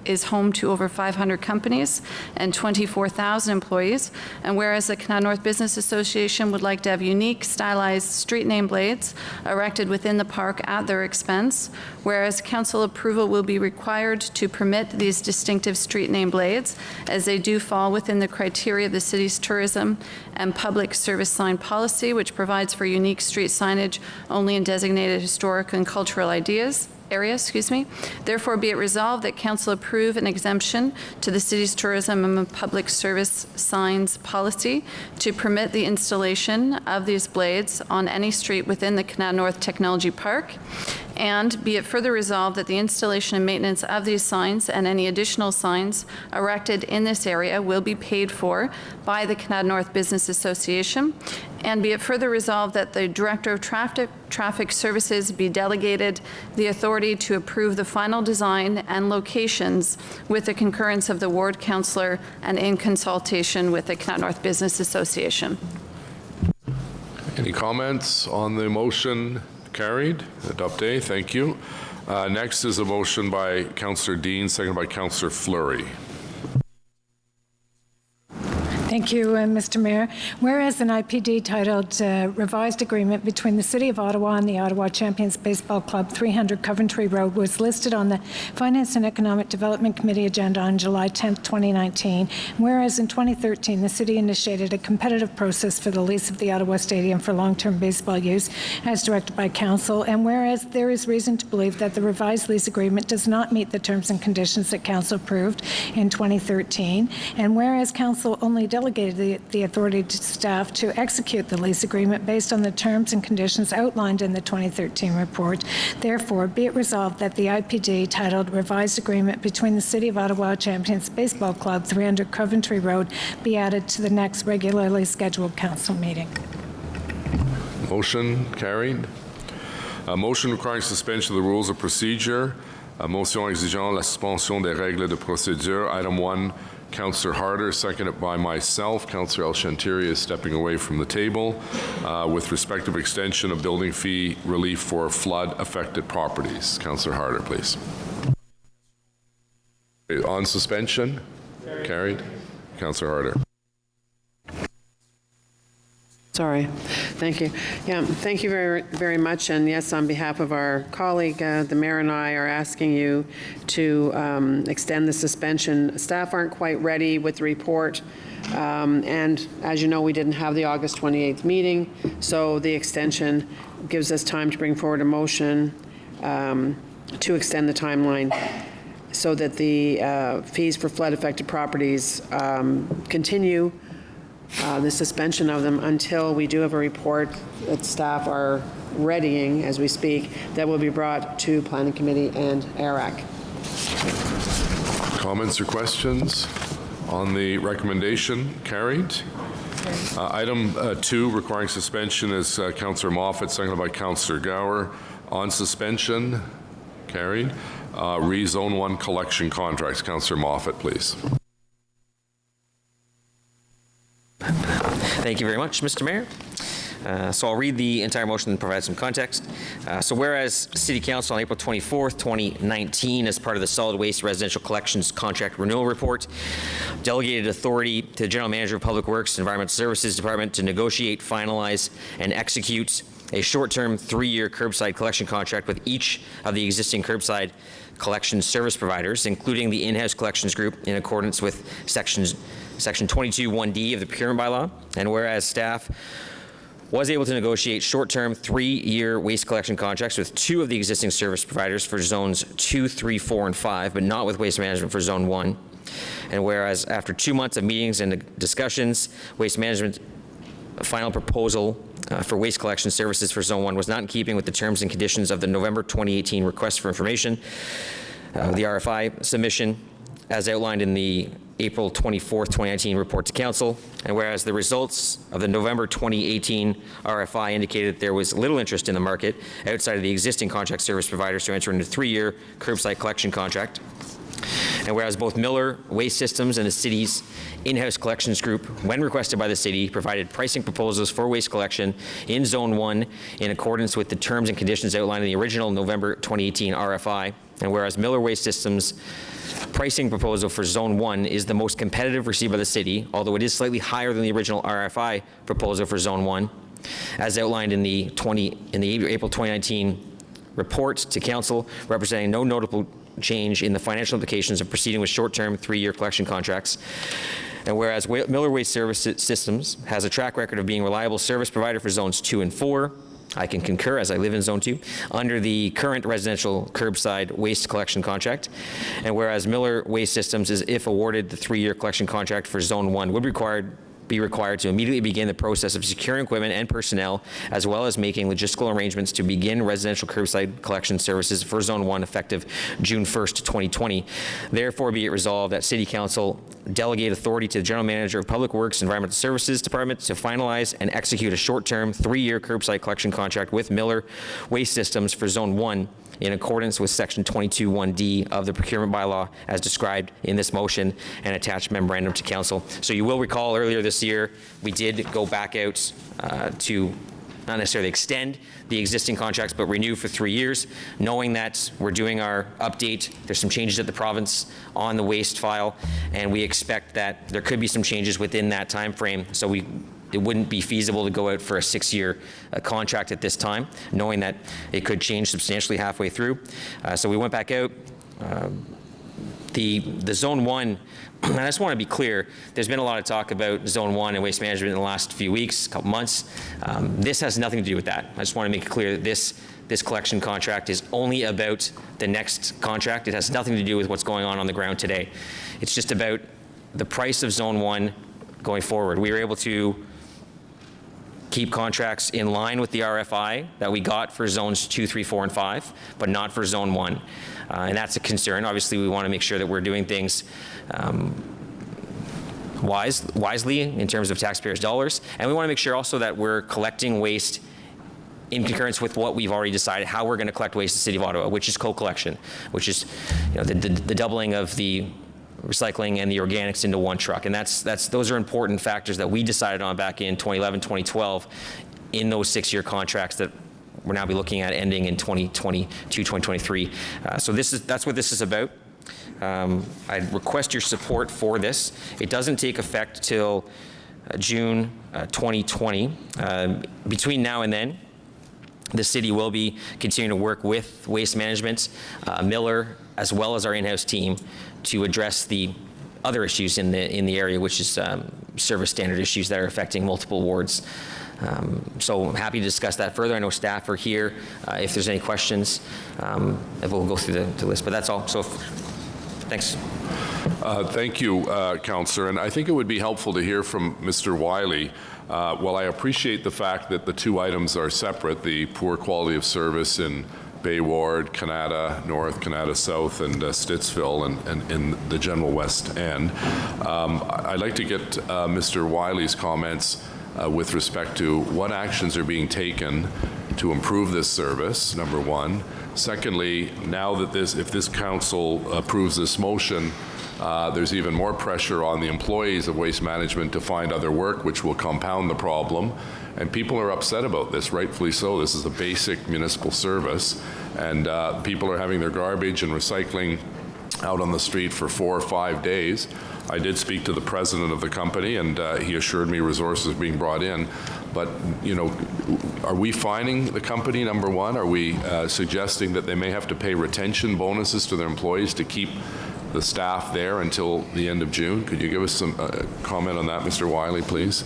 is home to over 500 companies and 24,000 employees. And whereas the Canada North Business Association would like to have unique, stylized street name blades erected within the park at their expense, whereas council approval will be required to permit these distinctive street name blades, as they do fall within the criteria of the city's tourism and public service sign policy, which provides for unique street signage only in designated historic and cultural areas. Therefore, be it resolved that council approve an exemption to the city's tourism and public service signs policy to permit the installation of these blades on any street within the Canada North Technology Park. And be it further resolved that the installation and maintenance of these signs and any additional signs erected in this area will be paid for by the Canada North Business Association. And be it further resolved that the Director of Traffic Services be delegated the authority to approve the final design and locations with the concurrence of the Ward Councillor and in consultation with the Canada North Business Association. Any comments on the motion? Carried. Adopté. Thank you. Next is a motion by Councillor Dean, seconded by Councillor Fleury. Thank you, Mr. Mayor. Whereas an IPD titled Revised Agreement between the City of Ottawa and the Ottawa Champions Baseball Club, 300 Coventry Road, was listed on the Finance and Economic Development Committee agenda on July 10, 2019. Whereas in 2013, the city initiated a competitive process for the lease of the Ottawa Stadium for long-term baseball use, as directed by Council. And whereas there is reason to believe that the revised lease agreement does not meet the terms and conditions that Council approved in 2013. And whereas Council only delegated the authority to staff to execute the lease agreement based on the terms and conditions outlined in the 2013 report. Therefore, be it resolved that the IPD titled Revised Agreement between the City of Ottawa Champions Baseball Club, 300 Coventry Road, be added to the next regularly scheduled council meeting. Motion carried. A motion requiring suspension of the rules of procedure. A motion exigeant la suspension des règles de procédure. Item 1. Councillor Harder, seconded by myself. Councillor El-Shantiri is stepping away from the table with respective extension of building fee relief for flood-affected properties. Councillor Harder, please. On suspension? Carried. Councillor Harder. Sorry. Thank you. Yeah, thank you very, very much. And yes, on behalf of our colleague, the mayor and I are asking you to extend the suspension. Staff aren't quite ready with the report. And as you know, we didn't have the August 28th meeting. So the extension gives us time to bring forward a motion to extend the timeline so that the fees for flood-affected properties continue the suspension of them until we do have a report that staff are readying as we speak that will be brought to Planning Committee and ARAC. Comments or questions on the recommendation? Carried. Item 2 requiring suspension is Councillor Moffat, seconded by Councillor Gower. On suspension? Carried. Rezone 1 collection contracts. Councillor Moffat, please. Thank you very much, Mr. Mayor. So I'll read the entire motion and provide some context. So whereas City Council on April 24th, 2019, as part of the Solid Waste Residential Collections Contract Renewal Report, delegated authority to the General Manager of Public Works and Environmental Services Department to negotiate, finalize, and execute a short-term 3-year curbside collection contract with each of the existing curbside collection service providers, including the in-house collections group, in accordance with Section 22(1)(d) of the procurement bylaw. And whereas staff was able to negotiate short-term 3-year waste collection contracts with 2 of the existing service providers for zones 2, 3, 4, and 5, but not with waste management for zone 1. And whereas after 2 months of meetings and discussions, waste management final proposal for waste collection services for Zone 1 was not in keeping with the terms and conditions of the November 2018 request for information, the RFI submission, as outlined in the April 24th, 2019 report to Council. And whereas the results of the November 2018 RFI indicated that there was little interest in the market outside of the existing contract service providers to enter into a 3-year curbside collection contract. And whereas both Miller Waste Systems and the city's in-house collections group, when requested by the city, provided pricing proposals for waste collection in Zone 1 in accordance with the terms and conditions outlined in the original November 2018 RFI. And whereas Miller Waste Systems' pricing proposal for Zone 1 is the most competitive received by the city, although it is slightly higher than the original RFI proposal for Zone 1, as outlined in the April 2019 report to Council, representing no notable change in the financial implications of proceeding with short-term 3-year collection contracts. And whereas Miller Waste Systems has a track record of being a reliable service provider for zones 2 and 4, I can concur as I live in zone 2, under the current residential curbside waste collection contract. And whereas Miller Waste Systems is, if awarded the 3-year collection contract for zone 1, would be required to immediately begin the process of securing equipment and personnel, as well as making logistical arrangements to begin residential curbside collection services for Zone 1 effective June 1st, 2020. Therefore, be it resolved that City Council delegate authority to the General Manager of Public Works and Environmental Services Department to finalize and execute a short-term 3-year curbside collection contract with Miller Waste Systems for Zone 1 in accordance with Section 22(1)(d) of the procurement bylaw as described in this motion and attached memorandum to Council. So you will recall earlier this year, we did go back out to not necessarily extend the existing contracts, but renew for 3 years, knowing that we're doing our update. There's some changes at the province on the waste file, and we expect that there could be some changes within that time frame. So it wouldn't be feasible to go out for a 6-year contract at this time, knowing that it could change substantially halfway through. So we went back out. The Zone 1, and I just want to be clear, there's been a lot of talk about Zone 1 and waste management in the last few weeks, couple months. This has nothing to do with that. I just want to make it clear that this collection contract is only about the next contract. It has nothing to do with what's going on the ground today. It's just about the price of Zone 1 going forward. We were able to keep contracts in line with the RFI that we got for Zones 2, 3, 4, and 5, but not for Zone 1. And that's a concern. Obviously, we want to make sure that we're doing things wisely in terms of taxpayers' dollars. And we want to make sure also that we're collecting waste in concurrence with what we've already decided how we're going to collect waste in the City of Ottawa, which is co-collection, which is the doubling of the recycling and the organics into one truck. And those are important factors that we decided on back in 2011, 2012 in those 6-year contracts that we're now be looking at ending in 2022, 2023. So that's what this is about. I request your support for this. It doesn't take effect till June 2020. Between now and then, the city will be continuing to work with Waste Management, Miller, as well as our in-house team to address the other issues in the area, which is service standard issues that are affecting multiple wards. So I'm happy to discuss that further. I know staff are here. If there's any questions, we'll go through the list, but that's all. So thanks. Thank you, Councillor. And I think it would be helpful to hear from Mr. Wiley. While I appreciate the fact that the two items are separate, the poor quality of service in Bay Ward, Canada North, Canada South, and Stittsville, and in the general West End. I'd like to get Mr. Wiley's comments with respect to what actions are being taken to improve this service, number one. Secondly, now that if this council approves this motion, there's even more pressure on the employees of Waste Management to find other work, which will compound the problem. And people are upset about this, rightfully so. This is a basic municipal service, and people are having their garbage and recycling out on the street for 4 or 5 days. I did speak to the president of the company, and he assured me resources being brought in. But, are we fining the company, number one? Are we suggesting that they may have to pay retention bonuses to their employees to keep the staff there until the end of June? Could you give us some comment on that, Mr. Wiley, please?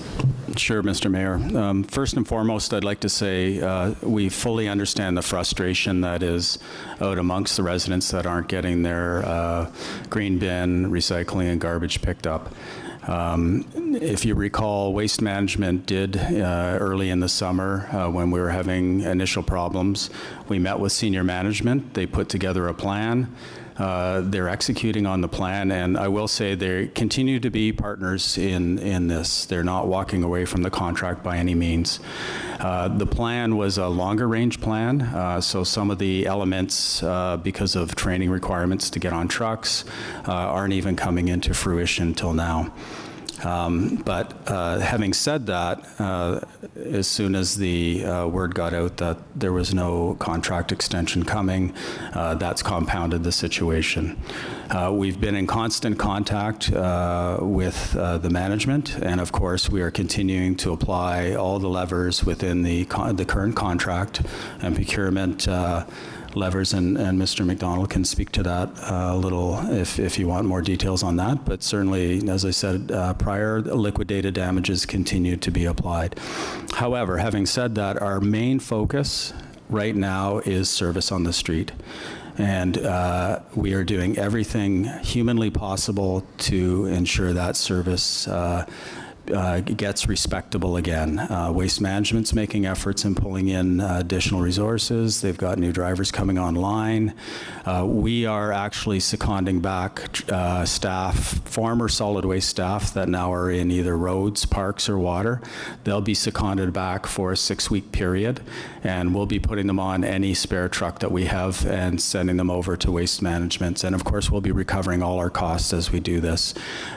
Sure, Mr. Mayor. First and foremost, I'd like to say we fully understand the frustration that is out amongst the residents that aren't getting their green bin, recycling, and garbage picked up. If you recall, Waste Management did early in the summer when we were having initial problems. We met with senior management. They put together a plan. They're executing on the plan, and I will say they continue to be partners in this. They're not walking away from the contract by any means. The plan was a longer range plan, so some of the elements, because of training requirements to get on trucks, aren't even coming into fruition till now. But having said that, as soon as the word got out that there was no contract extension coming, that's compounded the situation. We've been in constant contact with the management, and of course we are continuing to apply all the levers within the current contract and procurement levers, and Mr. McDonald can speak to that a little if you want more details on that. But certainly, as I said prior, liquidated damages continue to be applied. However, having said that, our main focus right now is service on the street. And we are doing everything humanly possible to ensure that service gets respectable again. Waste Management's making efforts in pulling in additional resources. They've got new drivers coming online. We are actually seconding back staff, former solid waste staff that now are in either roads, parks, or water. They'll be seconded back for a 6-week period, and we'll be putting them on any spare truck that we have and sending them over to Waste Management. And of course, we'll be recovering all our costs as we do this.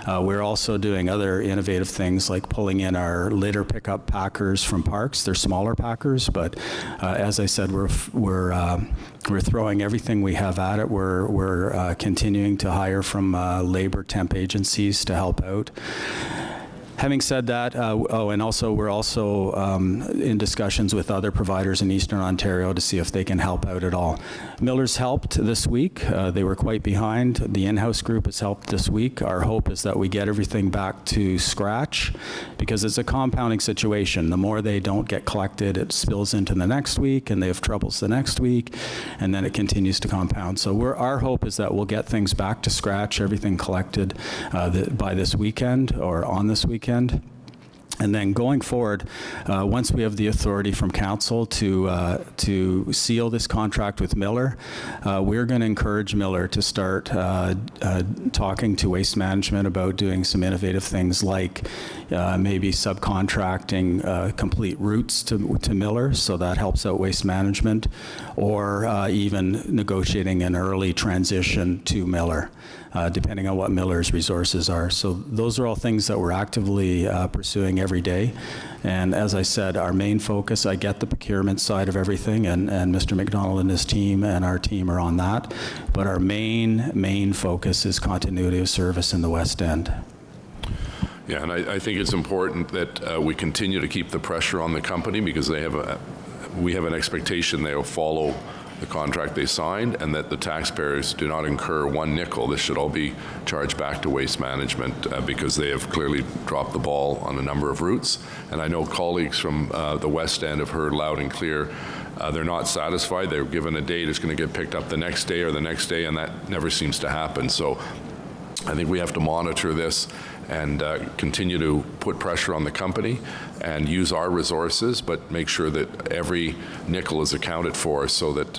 We're also doing other innovative things things like pulling in our litter pickup packers from parks. They're smaller packers, but as I said, we're throwing everything we have at it. We're continuing to hire from labor temp agencies to help out. Having said that, and also we're also in discussions with other providers in Eastern Ontario to see if they can help out at all. Miller's helped this week. They were quite behind. The in-house group has helped this week. Our hope is that we get everything back to scratch because it's a compounding situation. The more they don't get collected, it spills into the next week, and they have troubles the next week, and then it continues to compound. So our hope is that we'll get things back to scratch, everything collected by this weekend or on this weekend. And then going forward, once we have the authority from council to seal this contract with Miller, we're going to encourage Miller to start talking to Waste Management about doing some innovative things like maybe subcontracting complete routes to Miller, so that helps out Waste Management, or even negotiating an early transition to Miller. Depending on what Miller's resources are. So those are all things that we're actively pursuing every day. And as I said, our main focus, I get the procurement side of everything, and Mr. McDonald and his team and our team are on that. But our main focus is continuity of service in the West End. Yeah, and I think it's important that we continue to keep the pressure on the company because we have an expectation they'll follow the contract they signed, and that the taxpayers do not incur one nickel. This should all be charged back to Waste Management because they have clearly dropped the ball on a number of routes. And I know colleagues from the West End have heard loud and clear they're not satisfied. They're given a date, it's going to get picked up the next day or the next day, and that never seems to happen. So I think we have to monitor this and continue to put pressure on the company and use our resources, but make sure that every nickel is accounted for so that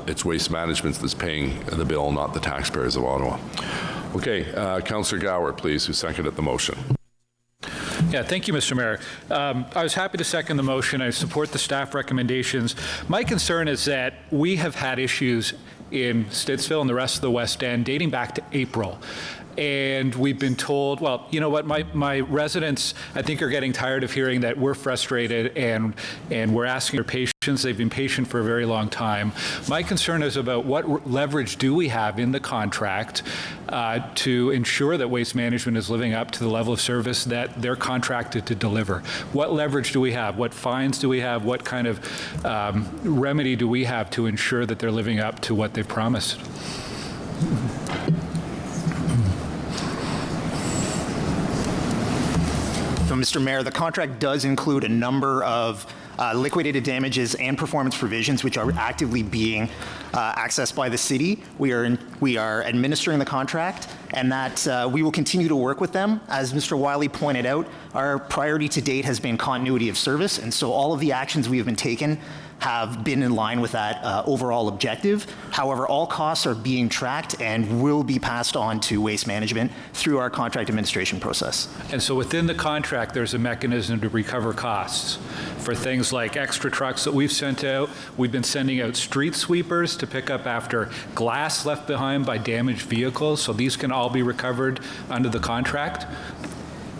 it's Waste Management that's paying the bill, not the taxpayers of Ottawa. Okay, Councillor Gower, please, who seconded the motion. Yeah, thank you, Mr. Mayor. I was happy to second the motion. I support the staff recommendations. My concern is that we have had issues in Stittsville and the rest of the West End dating back to April. And we've been told, well, you know what, my residents, I think, are getting tired of hearing that we're frustrated and we're asking for patience. They've been patient for a very long time. My concern is about what leverage do we have in the contract to ensure that Waste Management is living up to the level of service that they're contracted to deliver. What leverage do we have? What fines do we have? What kind of remedy do we have to ensure that they're living up to what they've promised? So, Mr. Mayor, the contract does include a number of liquidated damages and performance provisions which are actively being accessed by the city. We are administering the contract, and that we will continue to work with them. As Mr. Wiley pointed out, our priority to date has been continuity of service, and so all of the actions we have been taken have been in line with that overall objective. However, all costs are being tracked and will be passed on to Waste Management through our contract administration process. And so within the contract, there's a mechanism to recover costs for things like extra trucks that we've sent out. We've been sending out street sweepers to pick up after glass left behind by damaged vehicles. So these can all be recovered under the contract.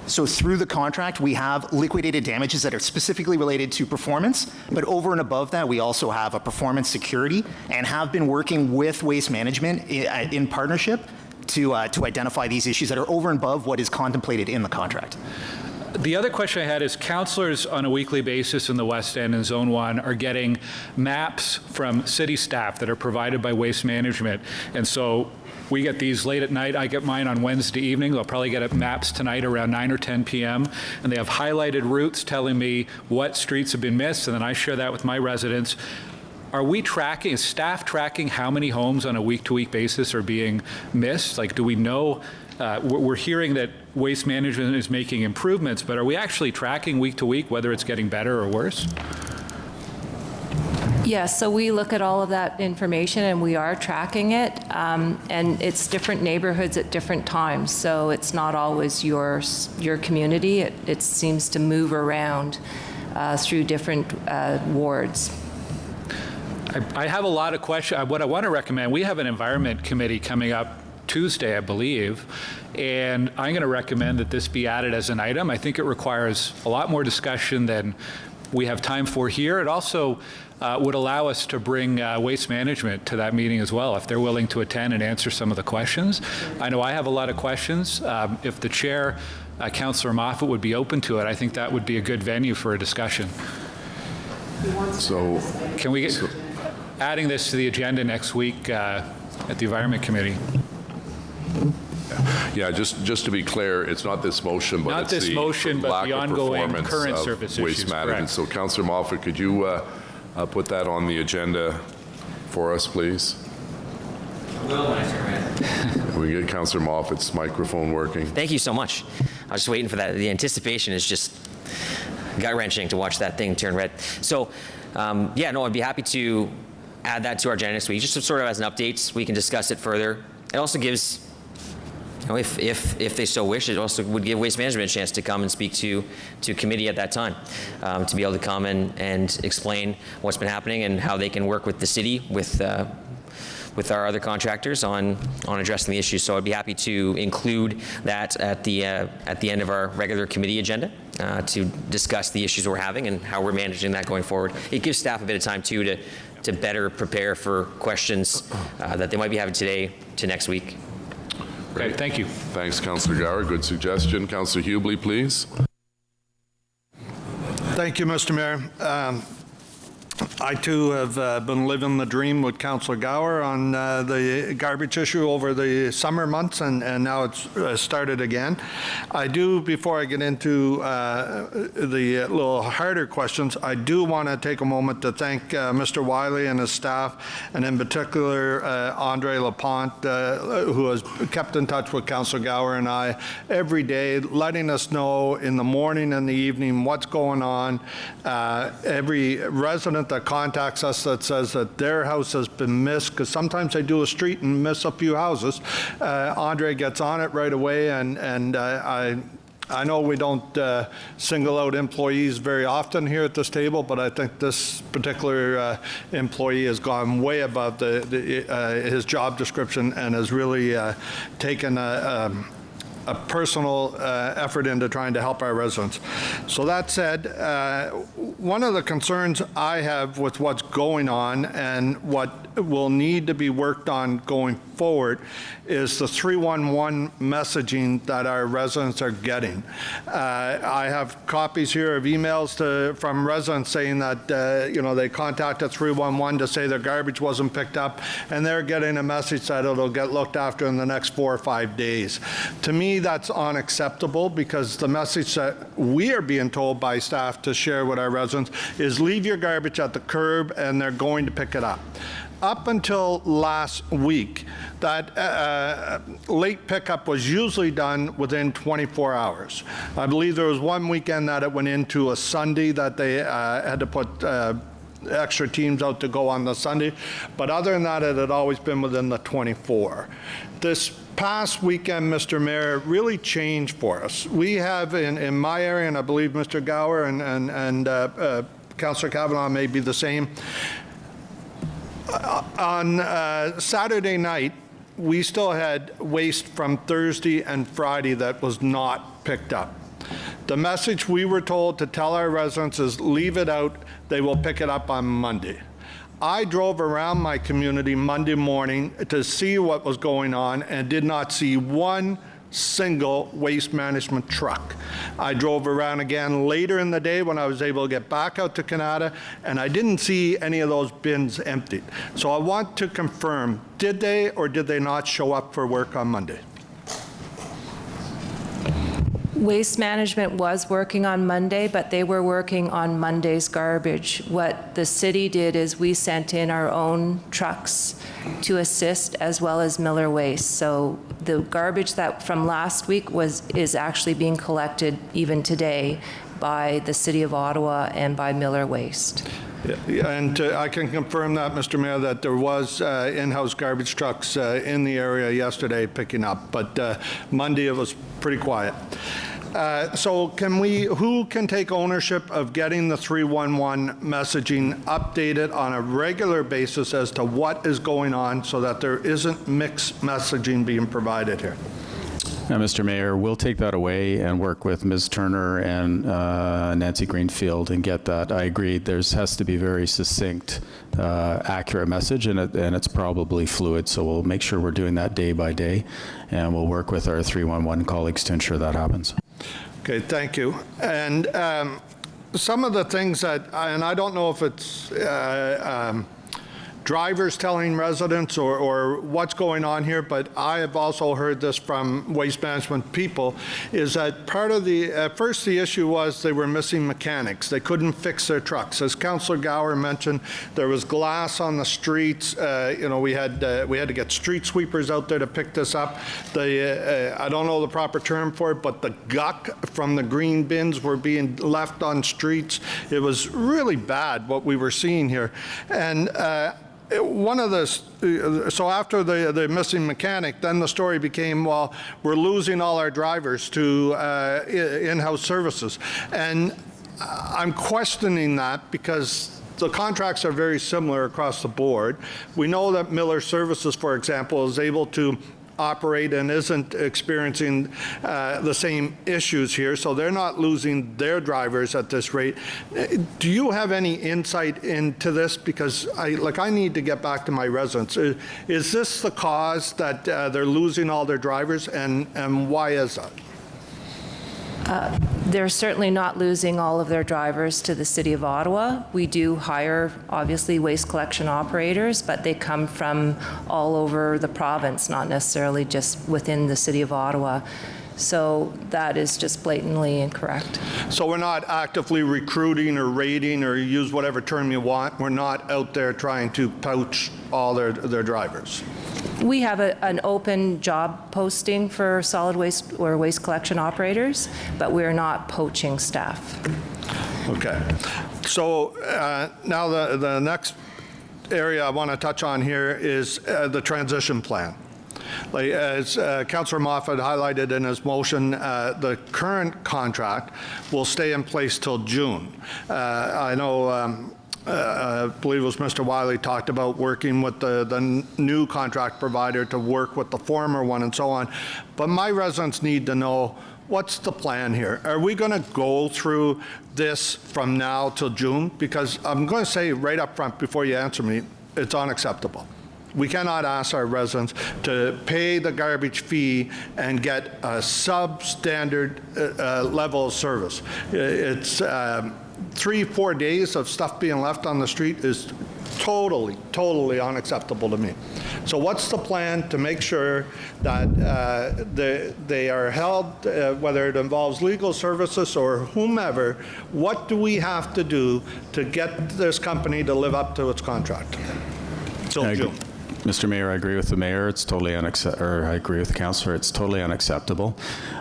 So through the contract, we have liquidated damages that are specifically related to performance, but over and above that, we also have a performance security and have been working with Waste Management in partnership to identify these issues that are over and above what is contemplated in the contract. The other question I had is councillors on a weekly basis in the West End and Zone 1 are getting maps from city staff that are provided by Waste Management. And so we get these late at night. I get mine on Wednesday evening. I'll probably get maps tonight around 9 or 10 p.m. And they have highlighted routes telling me what streets have been missed, and then I share that with my residents. Are we tracking, is staff tracking how many homes on a week-to-week basis are being missed? Like, do we know? We're hearing that Waste Management is making improvements, but are we actually tracking week to week whether it's getting better or worse? Yes, so we look at all of that information and we are tracking it, and it's different neighborhoods at different times, so it's not always your community. It seems to move around through different wards. I have a lot of questions. What I want to recommend, we have an environment committee coming up Tuesday, I believe. And I'm going to recommend that this be added as an item. I think it requires a lot more discussion than we have time for here. It also would allow us to bring waste management to that meeting as well, if they're willing to attend and answer some of the questions. I know I have a lot of questions. If the chair, Councillor Moffat, would be open to it, I think that would be a good venue for a discussion. So can we get adding this to the agenda next week at the Environment Committee? Yeah, just to be clear, it's not this motion, but Not it's this the motion, but lack the of ongoing performance current of service waste issues, management. correct. So Councillor Moffat, could you put that on the agenda for us, please? Can we get Councillor Moffat's microphone working? Thank you so much. I was just waiting for that. The anticipation is just gut-wrenching to watch that thing turn red. So, yeah, no, I'd be happy to add that to our agenda next week, just sort of as an update. We can discuss it further. It also gives, you know, if they so wish, it also would give Waste Management a chance to come and speak to committee at that time, to be able to come and explain what's been happening and how they can work with the city, with our other contractors on addressing the issues. So I'd be happy to include that at the end of our regular committee agenda to discuss the issues we're having and how we're managing that going forward. It gives staff a bit of time too to better prepare for questions that they might be having today to next week. Okay, thank you. Thanks, Councillor Gower. Good suggestion. Councillor Hubli, please. Thank you, Mr. Mayor. I too have been living the dream with Councillor Gower on the garbage issue over the summer months, and now it's started again. I do, before I get into the little harder questions, I do want to take a moment to thank Mr. Wiley and his staff, and in particular Andre Laponte, who has kept in touch with Councillor Gower and I every day, letting us know in the morning and the evening what's going on. Every resident that contacts us that says that their house has been missed, because sometimes they do a street and miss a few houses. Andre gets on it right away, and I know we don't single out employees very often here at this table, but I think this particular employee has gone way above his job description and has really taken a personal effort into trying to help our residents. So that said, one of the concerns I have with what's going on and what will need to be worked on going forward is the 311 messaging that our residents are getting. I have copies here of emails from residents saying that you know, they contacted 311 to say their garbage wasn't picked up, and they're getting a message that it'll get looked after in the next 4 or 5 days. To me, that's unacceptable, because the message that we are being told by staff to share with our residents is leave your garbage at the curb and they're going to pick it up. Up until last week, that late pickup was usually done within 24 hours. I believe there was one weekend that it went into a Sunday that they had to put extra teams out to go on the Sunday, but other than that, it had always been within the 24. This past weekend, Mr. Mayor, really changed for us. We have in my area, and I believe Mr. Gower and Councillor Kavanagh may be the same, on Saturday night, we still had waste from Thursday and Friday that was not picked up. The message we were told to tell our residents is leave it out, they will pick it up on Monday. I drove around my community Monday morning to see what was going on and did not see one single waste management truck. I drove around again later in the day when I was able to get back out to Canada, and I didn't see any of those bins emptied. So I want to confirm, did they or did they not show up for work on Monday? Waste Management was working on Monday, but they were working on Monday's garbage. What the city did is we sent in our own trucks to assist, as well as Miller Waste. So the garbage that from last week is actually being collected even today by the City of Ottawa and by Miller Waste. Yeah, and I can confirm that, Mr. Mayor, that there was in-house garbage trucks in the area yesterday picking up, but Monday it was pretty quiet. So who can take ownership of getting the 311 messaging updated on a regular basis as to what is going on so that there isn't mixed messaging being provided here? Mr. Mayor, we'll take that away and work with Ms. Turner and Nancy Greenfield and get that. I agree. There has to be very succinct, accurate message, and it's probably fluid. So we'll make sure we're doing that day by day, and we'll work with our 311 colleagues to ensure that happens. Okay, thank you. And some of the things that, and I don't know if it's drivers telling residents or what's going on here, but I have also heard this from waste management people, is that part of at first the issue was they were missing mechanics. They couldn't fix their trucks. As Councillor Gower mentioned, there was glass on the streets. We had to get street sweepers out there to pick this up. I don't know the proper term for it, but the guck from the green bins were being left on streets. It was really bad what we were seeing here. And so after the missing mechanic, then the story became, well, we're losing all our drivers to in-house services. And I'm questioning that because the contracts are very similar across the board. We know that Miller Services, for example, is able to operate and isn't experiencing the same issues here, so they're not losing their drivers at this rate. Do you have any insight into this? Because I need to get back to my residents. Is this the cause that they're losing all their drivers, and why is that? They're certainly not losing all of their drivers to the City of Ottawa. We do hire, obviously, waste collection operators, but they come from all over the province, not necessarily just within the City of Ottawa. So that is just blatantly incorrect. So we're not actively recruiting or raiding, or use whatever term you want. We're not out there trying to poach all their drivers. We have an open job posting for solid waste or waste collection operators, but we're not poaching staff. Okay. So now the next area I want to touch on here is the transition plan. As Councillor Moffat highlighted in his motion, the current contract will stay in place till June. I know I believe it was Mr. Wiley talked about working with the new contract provider to work with the former one and so on. But my residents need to know, what's the plan here? Are we going to go through this from now till June? Because I'm going to say right up front before you answer me, it's unacceptable. We cannot ask our residents to pay the garbage fee and get a substandard level of service. It's 3-4 days of stuff being left on the street is totally unacceptable to me. So what's the plan to make sure that they are held, whether it involves legal services or whomever? What do we have to do to get this company to live up to its contract till June? Mr. Mayor, I agree with the mayor. It's totally unacceptable. Or I agree with the councillor. It's totally unacceptable.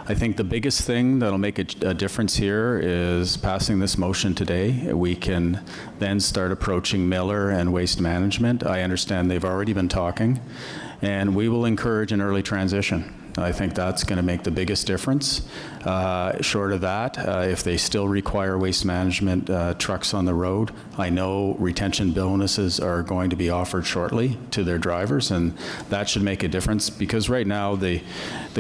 I think the biggest thing that'll make a difference here is passing this motion today. We can then start approaching Miller and Waste Management. I understand they've already been talking, and we will encourage an early transition. I think that's going to make the biggest difference. Short of that, if they still require waste management trucks on the road, I know retention bonuses are going to be offered shortly to their drivers, and that should make a difference, because right now the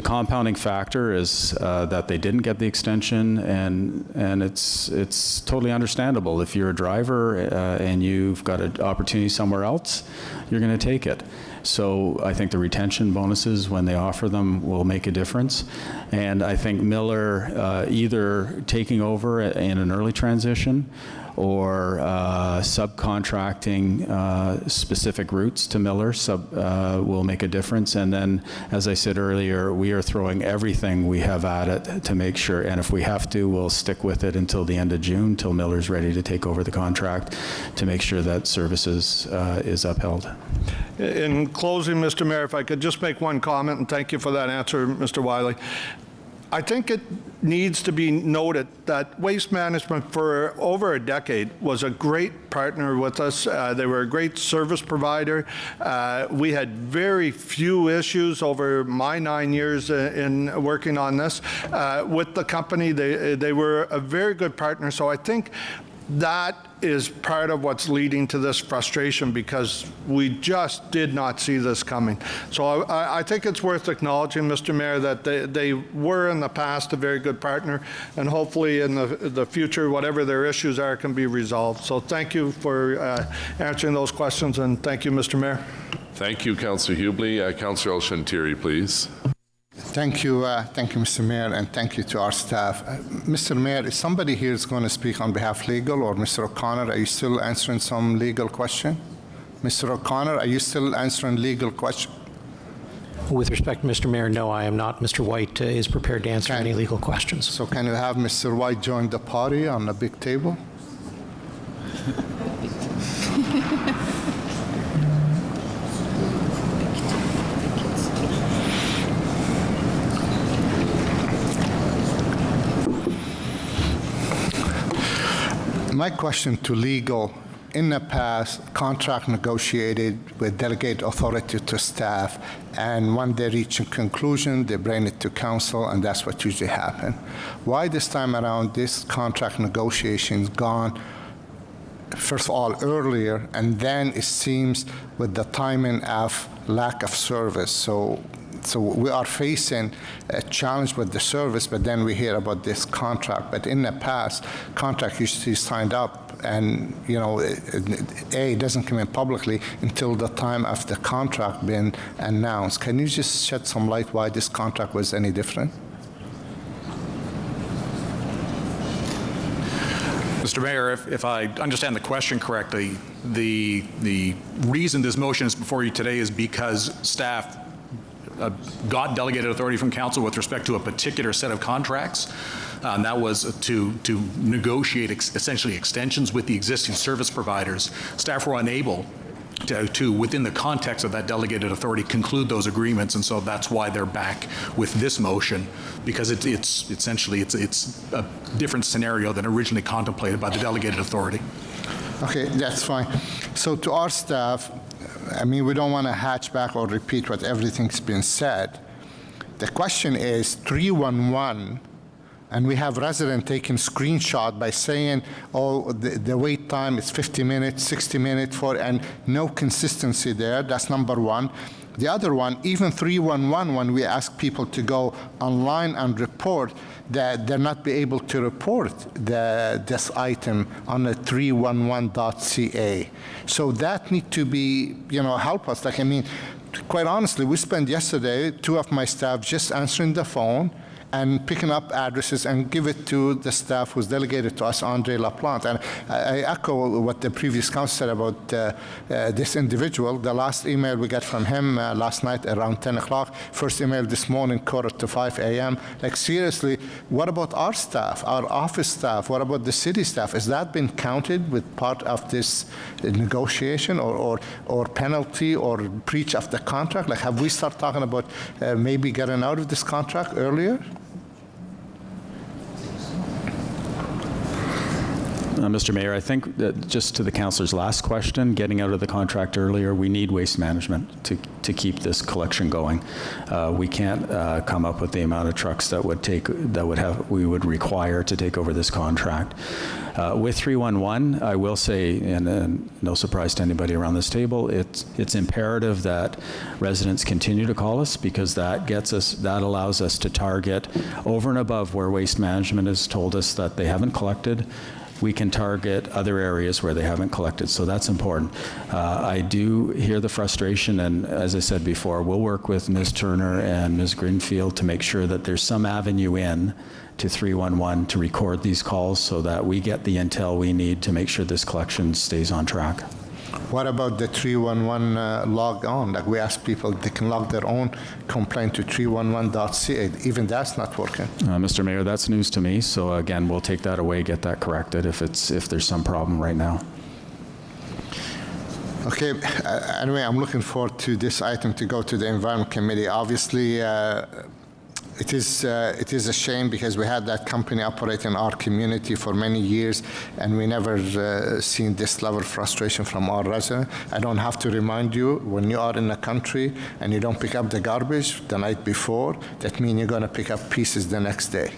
compounding factor is that they didn't get the extension, and it's totally understandable. If you're a driver and you've got an opportunity somewhere else, you're going to take it. So I think the retention bonuses, when they offer them, will make a difference. And I think Miller either taking over in an early transition or subcontracting specific routes to Miller will make a difference. And then, as I said earlier, we are throwing everything we have at it to make sure, and if we have to, we'll stick with it until the end of June, till Miller's ready to take over the contract, to make sure that services is upheld. In closing, Mr. Mayor, if I could just make one comment, and thank you for that answer, Mr. Wiley. I think it needs to be noted that Waste Management for over a decade was a great partner with us. They were a great service provider. We had very few issues over my 9 years in working on this with the company. They were a very good partner. So I think that is part of what's leading to this frustration, because we just did not see this coming. So I think it's worth acknowledging, Mr. Mayor, that they were in the past a very good partner, and hopefully in the future, whatever their issues are can be resolved. So thank you for answering those questions, and thank you, Mr. Mayor. Thank you, Councillor Hubli. Councillor El-Shantiri, please. Thank you, Mr. Mayor, and thank you to our staff. Mr. Mayor, is somebody here is going to speak on behalf of legal, or Mr. O'Connor, are you still answering some legal question? Mr. O'Connor, are you still answering legal question? With respect, Mr. Mayor, no, I am not. Mr. White is prepared to answer any legal questions. So can you have Mr. White join the party on the big table? My question to legal, in the past, contract negotiated with delegate authority to staff, and when they reach a conclusion, they bring it to council, and that's what usually happens. Why this time around, this contract negotiations gone, first of all, earlier, and then it seems with the timing of lack of service. So we are facing a challenge with the service, but then we hear about this contract. But in the past, contract usually signed up, and it doesn't come in publicly until the time of the contract being announced. Can you just shed some light why this contract was any different? Mr. Mayor, if I understand the question correctly, the reason this motion is before you today is because staff got delegated authority from council with respect to a particular set of contracts. And that was to negotiate essentially extensions with the existing service providers. Staff were unable to, within the context of that delegated authority, conclude those agreements, and so that's why they're back with this motion, because it's essentially it's a different scenario than originally contemplated by the delegated authority. Okay, that's fine. So to our staff, I mean, we don't want to hatch back or repeat what everything's been said. The question is 311, and we have residents taking screenshot by saying, oh, the wait time is 50 minutes, 60 minutes and no consistency there. That's number one. The other one, even 311, when we ask people to go online and report, that they're not be able to report this item on the 311.ca. So that need to be, help us. Like, I mean, quite honestly, we spent yesterday, 2 of my staff just answering the phone and picking up addresses and give it to the staff who's delegated to us, Andre LaPlante. And I echo what the previous council said about this individual. The last email we got from him last night around 10 o'clock, first email this morning, 4:45 a.m. Like, seriously, what about our staff, our office staff? What about the city staff? Has that been counted with part of this negotiation or penalty or breach of the contract? Like, have we started talking about maybe getting out of this contract earlier? Mr. Mayor, I think that just to the councillor's last question, getting out of the contract earlier, we need Waste Management to keep this collection going. We can't come up with the amount of trucks that we would require to take over this contract. With 311, I will say, and no surprise to anybody around this table, it's imperative that residents continue to call us, because that allows us to target over and above where Waste Management has told us that they haven't collected. We can target other areas where they haven't collected, so that's important. I do hear the frustration, and as I said before, we'll work with Ms. Turner and Ms. Greenfield to make sure that there's some avenue in to 311 to record these calls so that we get the intel we need to make sure this collection stays on track. What about the 311 log on? Like, we ask people, they can log their own complaint to 311.ca. Even that's not working. Mr. Mayor, that's news to me. So again, we'll take that away, get that corrected if there's some problem right now. Okay. Anyway, I'm looking forward to this item to go to the Environment Committee. Obviously, it is a shame because we had that company operate in our community for many years, and we never seen this level of frustration from our residents. I don't have to remind you, when you are in a country and you don't pick up the garbage the night before, that means you're going to pick up pieces the next day.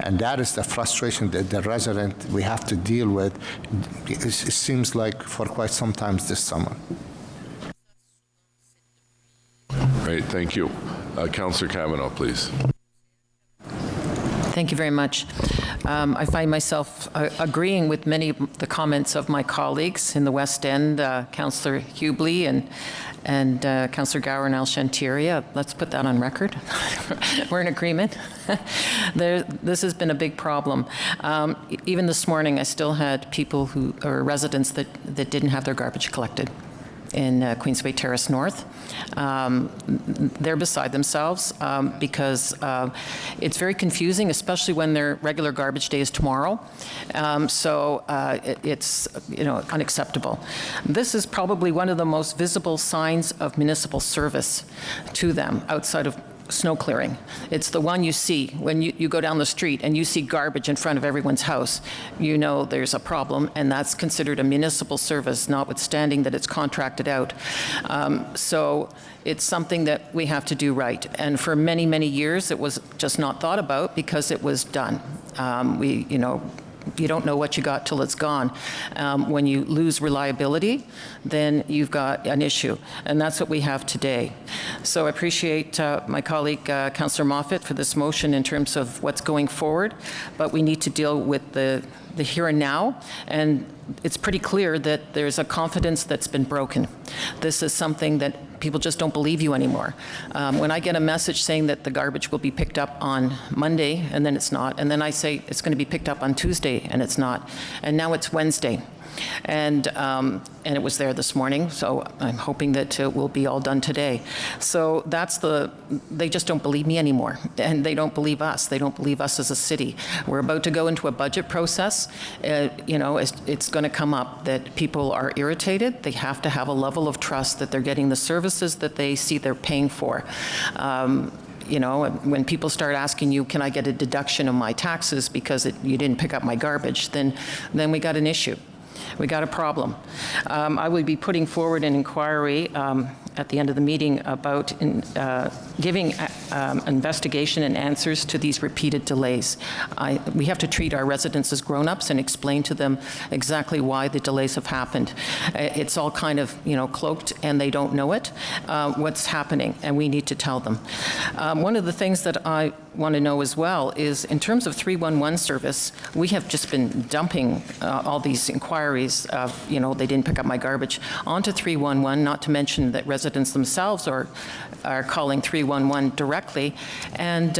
And that is the frustration that the resident we have to deal with, it seems like for quite some time this summer. Great, thank you. Councillor Kavanaugh, please. Thank you very much. I find myself agreeing with many of the comments of my colleagues in the West End, Councillor Hubley and Councillor Gower and Al-Shantiria. Let's put that on record. We're in agreement. This has been a big problem. Even this morning, I still had people or residents that didn't have their garbage collected in Queensway Terrace North. They're beside themselves because it's very confusing, especially when their regular garbage day is tomorrow. It's unacceptable. This is probably one of the most visible signs of municipal service to them outside of snow clearing. It's the one you see when you go down the street and you see garbage in front of everyone's house. You know there's a problem, and that's considered a municipal service, notwithstanding that it's contracted out. So it's something that we have to do right. And for many, many years, it was just not thought about because it was done. You don't know what you got till it's gone. When you lose reliability, then you've got an issue, and that's what we have today. So I appreciate my colleague, Councillor Moffat, for this motion in terms of what's going forward, but we need to deal with the here and now, and it's pretty clear that there's a confidence that's been broken. This is something that people just don't believe you anymore. When I get a message saying that the garbage will be picked up on Monday, and then it's not, and then I say it's going to be picked up on Tuesday, and it's not, and now it's Wednesday. And it was there this morning, so I'm hoping that it will be all done today. So they just don't believe me anymore, and they don't believe us. They don't believe us as a city. We're about to go into a budget process. It's going to come up that people are irritated. They have to have a level of trust that they're getting the services that they see they're paying for. When people start asking you, can I get a deduction of my taxes because you didn't pick up my garbage, then we got an issue. We got a problem. I will be putting forward an inquiry at the end of the meeting about giving investigation and answers to these repeated delays. We have to treat our residents as grown-ups and explain to them exactly why the delays have happened. It's all kind of, cloaked, and they don't know it, what's happening, and we need to tell them. One of the things that I want to know as well is, in terms of 311 service, we have just been dumping all these inquiries of, they didn't pick up my garbage onto 311, not to mention that residents themselves are calling 311 directly, and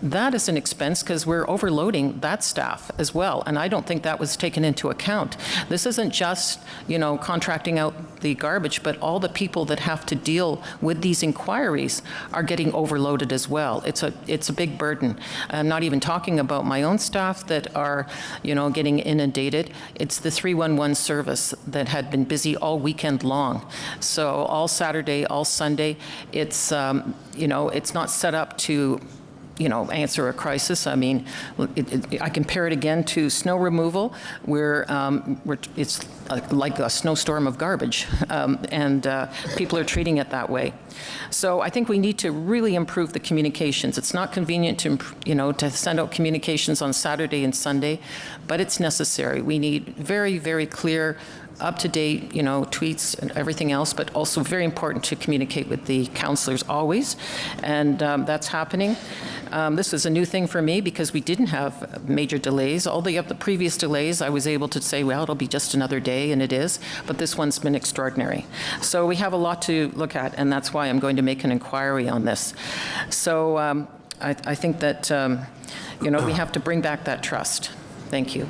that is an expense because we're overloading that staff as well, and I don't think that was taken into account. This isn't just, contracting out the garbage, but all the people that have to deal with these inquiries are getting overloaded as well. It's a big burden. I'm not even talking about my own staff that are, getting inundated. It's the 311 service that had been busy all weekend long. So all Saturday, all Sunday, it's not set up to answer a crisis. I mean, I compare it again to snow removal, where it's like a snowstorm of garbage, and people are treating it that way. So I think we need to really improve the communications. It's not convenient to send out communications on Saturday and Sunday, but it's necessary. We need very, very clear, up-to-date, tweets and everything else, but also very important to communicate with the councillors always, and that's happening. This is a new thing for me because we didn't have major delays. All the previous delays, I was able to say, well, it'll be just another day, and it is, but this one's been extraordinary. So we have a lot to look at, and that's why I'm going to make an inquiry on this. So I think that, we have to bring back that trust. Thank you.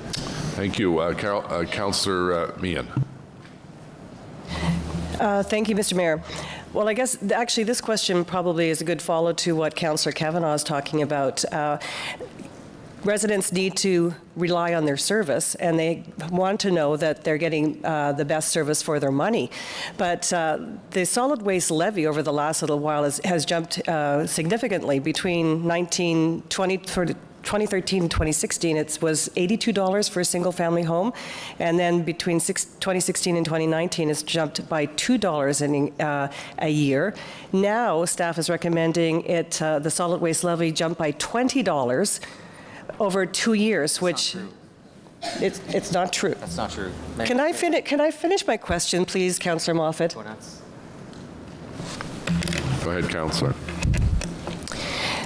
Thank you. Councillor Meehan. Thank you, Mr. Mayor. Well, I guess actually this question probably is a good follow to what Councillor Kavanaugh is talking about. residents need to rely on their service, and they want to know that they're getting the best service for their money. But the solid waste levy over the last little while has jumped significantly. Between 2013 and 2016, it was $82 for a single-family home, and then between 2016 and 2019, it's jumped by $2 a year. Now, staff is recommending the solid waste levy jump by $20 over 2 years, which it's not true. That's not true. Can I finish my question, please, Councillor Moffat? Go ahead, Councillor.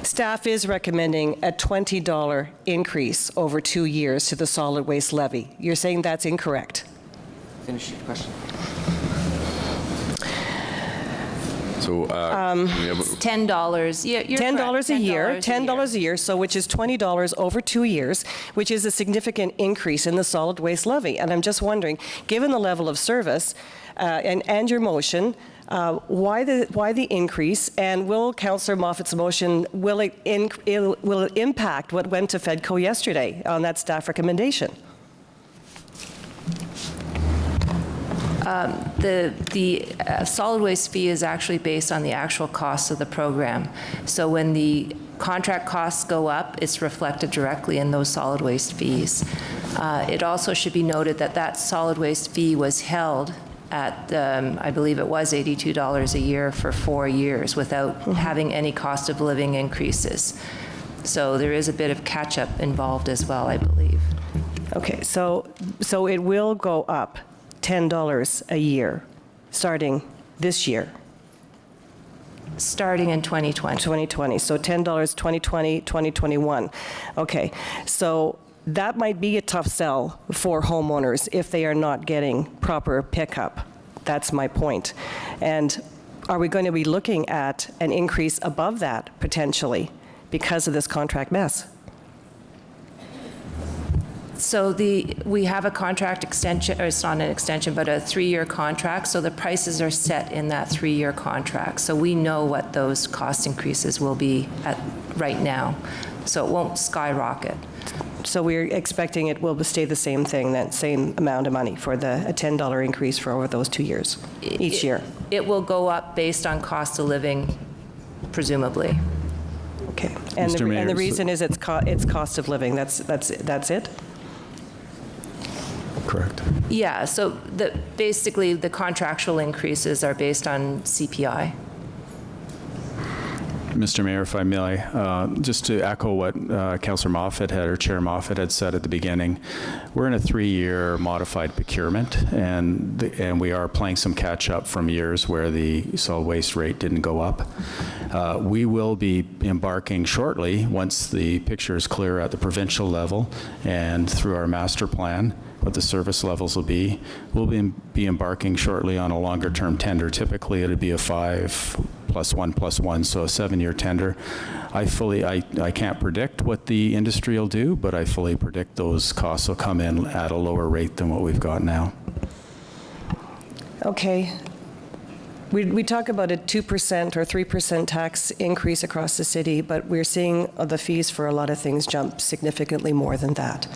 Staff is recommending a $20 increase over 2 years to the solid waste levy. You're saying that's incorrect? Finish your question. So, It's $10. Yeah, you're $10 correct. a year, $10 a year, so which is $20 over 2 years, which is a significant increase in the solid waste levy. And I'm just wondering, given the level of service and your motion, why the increase, and will Councillor Moffat's motion, will it impact what went to FEDCO yesterday on that staff recommendation? The solid waste fee is actually based on the actual cost of the program. So when the contract costs go up, it's reflected directly in those solid waste fees. It also should be noted that that solid waste fee was held at, I believe it was $82 a year for 4 years without having any cost of living increases. So there is a bit of catch-up involved as well, I believe. Okay, so it will go up $10 a year, starting this year. Starting in 2020. 2020, so $10 2020, 2021. Okay, so that might be a tough sell for homeowners if they are not getting proper pickup. That's my point. And are we going to be looking at an increase above that potentially because of this contract mess? So we have a contract extension, or it's not an extension, but a 3-year contract. So the prices are set in that 3-year contract. So we know what those cost increases will be at right now. So it won't skyrocket. So we're expecting it will stay the same thing, that same amount of money for a $10 increase for over those 2 years, each year? It will go up based on cost of living, presumably. Okay. And the reason is it's cost of living. That's it? Correct. Yeah, so basically the contractual increases are based on CPI. Mr. Mayor, if I may, just to echo what Councillor Moffat or Chair Moffat had said at the beginning, we're in a 3-year modified procurement, and we are playing some catch-up from years where the solid waste rate didn't go up. We will be embarking shortly, once the picture is clear at the provincial level and through our master plan, what the service levels will be. We'll be embarking shortly on a longer-term tender. Typically, it'll be a 5+1+1, so a 7-year tender. I can't predict what the industry will do, but I fully predict those costs will come in at a lower rate than what we've got now. Okay. We talk about a 2% or 3% tax increase across the city, but we're seeing the fees for a lot of things jump significantly more than that.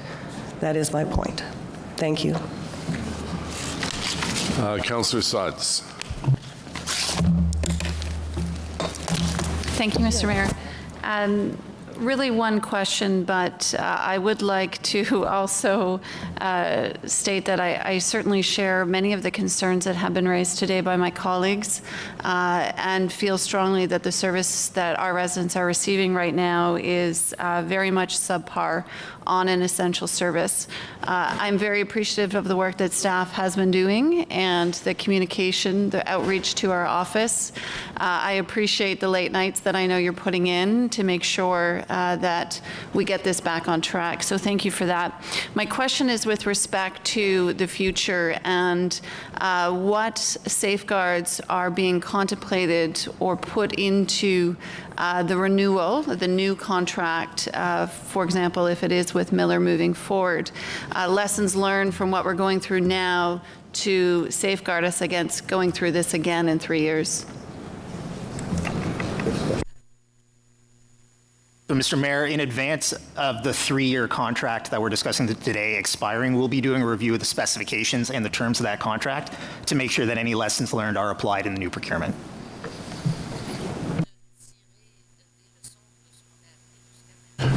That is my point. Thank you. Councillor Sudds. Thank you, Mr. Mayor. Really one question, but I would like to also state that I certainly share many of the concerns that have been raised today by my colleagues and feel strongly that the service that our residents are receiving right now is very much subpar on an essential service. I'm very appreciative of the work that staff has been doing and the communication, the outreach to our office. I appreciate the late nights that I know you're putting in to make sure that we get this back on track. So thank you for that. My question is with respect to the future and what safeguards are being contemplated or put into the renewal, the new contract, for example, if it is with Miller moving forward. Lessons learned from what we're going through now to safeguard us against going through this again in 3 years. But Mr. Mayor, in advance of the 3-year contract that we're discussing today expiring, we'll be doing a review of the specifications and the terms of that contract to make sure that any lessons learned are applied in the new procurement.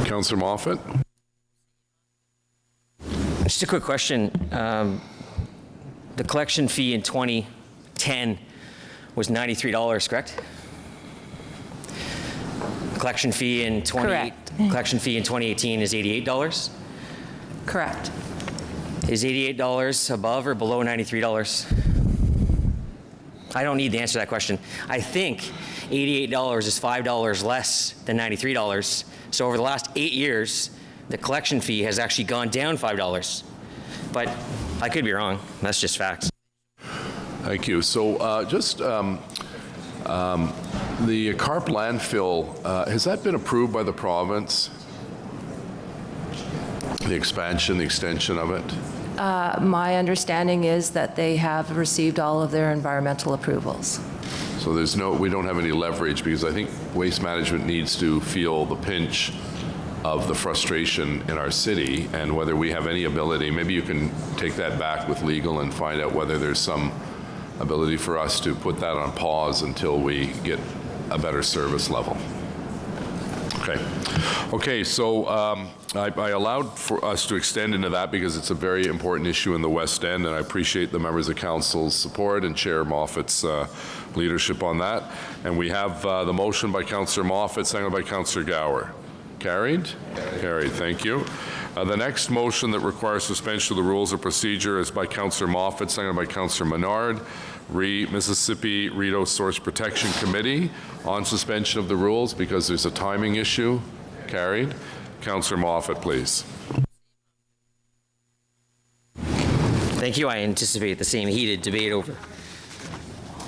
Councillor Moffat. Just a quick question. The collection fee in 2010 was $93, correct? Collection fee in Correct. Collection fee in 2018 is $88. Correct. Is $88 above or below $93? I don't need the answer to that question. I think $88 is $5 less than $93. So over the last 8 years, the collection fee has actually gone down $5. But I could be wrong. That's just facts. Thank you. So the Carp landfill, has that been approved by the province? The expansion, the extension of it? My understanding is that they have received all of their environmental approvals. So we don't have any leverage, because I think Waste Management needs to feel the pinch of the frustration in our city, and whether we have any ability, maybe you can take that back with legal and find out whether there's some ability for us to put that on pause until we get a better service level. Okay, so I allowed for us to extend into that because it's a very important issue in the West End, and I appreciate the members of council's support and Chair Moffat's leadership on that. And we have the motion by Councillor Moffat, seconded by Councillor Gower. Carried? Carried, thank you. The next motion that requires suspension of the rules of procedure is by Councillor Moffat, seconded by Councillor Menard. Mississippi Rideau Source Protection Committee on suspension of the rules because there's a timing issue. Carried. Councillor Moffat, please. Thank you. I anticipate the same heated debate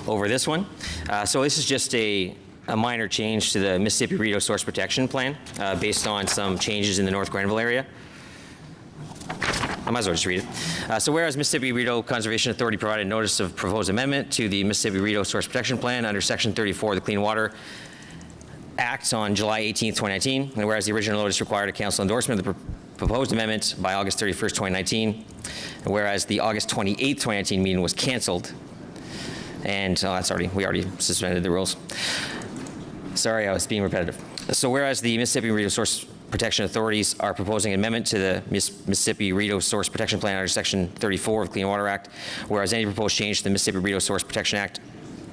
over this one. So this is just a minor change to the Mississippi Rideau Source Protection Plan based on some changes in the North Grenville area. I might as well just read it. So whereas Mississippi Rideau Conservation Authority provided notice of proposed amendment to the Mississippi Rideau Source Protection Plan under Section 34 of the Clean Water Act on July 18, 2019, and whereas the original notice required a council endorsement of the proposed amendment by August 31st, 2019, and whereas the August 28th, 2019 meeting was canceled, and we already suspended the rules. Sorry, I was being repetitive. So whereas the Mississippi Rideau Source Protection Authorities are proposing an amendment to the Mississippi Rideau Source Protection Plan under Section 34 of the Clean Water Act, whereas any proposed change to the Mississippi Rideau Source Protection Act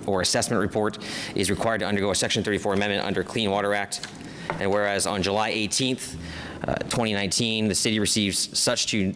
or assessment report is required to undergo a Section 34 amendment under Clean Water Act, and whereas on July 18th, 2019, the city receives such two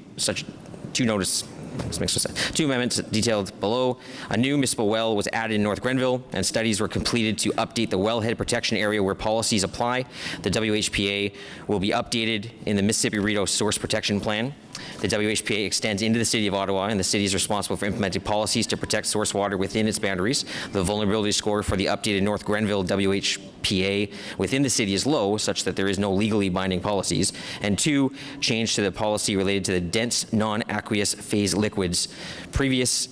notices. This makes no sense. 2 amendments detailed below. A new municipal well was added in North Grenville, and studies were completed to update the wellhead protection area where policies apply. The WHPA will be updated in the Mississippi Rideau Source Protection Plan. The WHPA extends into the City of Ottawa, and the city is responsible for implementing policies to protect source water within its boundaries. The vulnerability score for the updated North Grenville WHPA within the city is low, such that there is no legally binding policies. And 2, change to the policy related to the dense non-aqueous phase liquids. Previous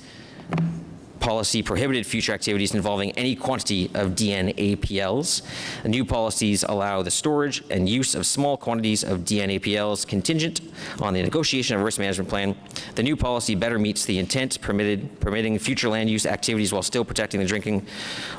policy prohibited future activities involving any quantity of DNAPLs. The new policies allow the storage and use of small quantities of DNAPLs contingent on the negotiation of a risk management plan. The new policy better meets the intent permitting future land use activities while still protecting the drinking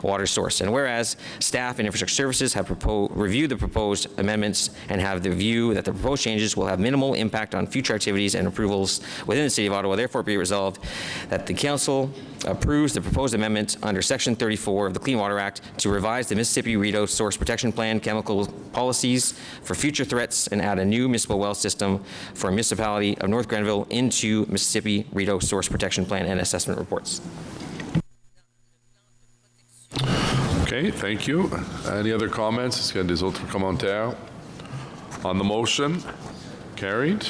water source. And whereas staff and infrastructure services have reviewed the proposed amendments and have the view that the proposed changes will have minimal impact on future activities and approvals within the City of Ottawa, therefore be resolved that the Council approves the proposed amendment under Section 34 of the Clean Water Act to revise the Mississippi Rideau Source Protection Plan chemical policies for future threats and add a new municipal well system for a municipality of North Grenville into Mississippi Rideau Source Protection Plan and assessment reports. Okay, thank you. Any other comments? Est-ce qu'il y a des autres commentaires on the motion? Carried.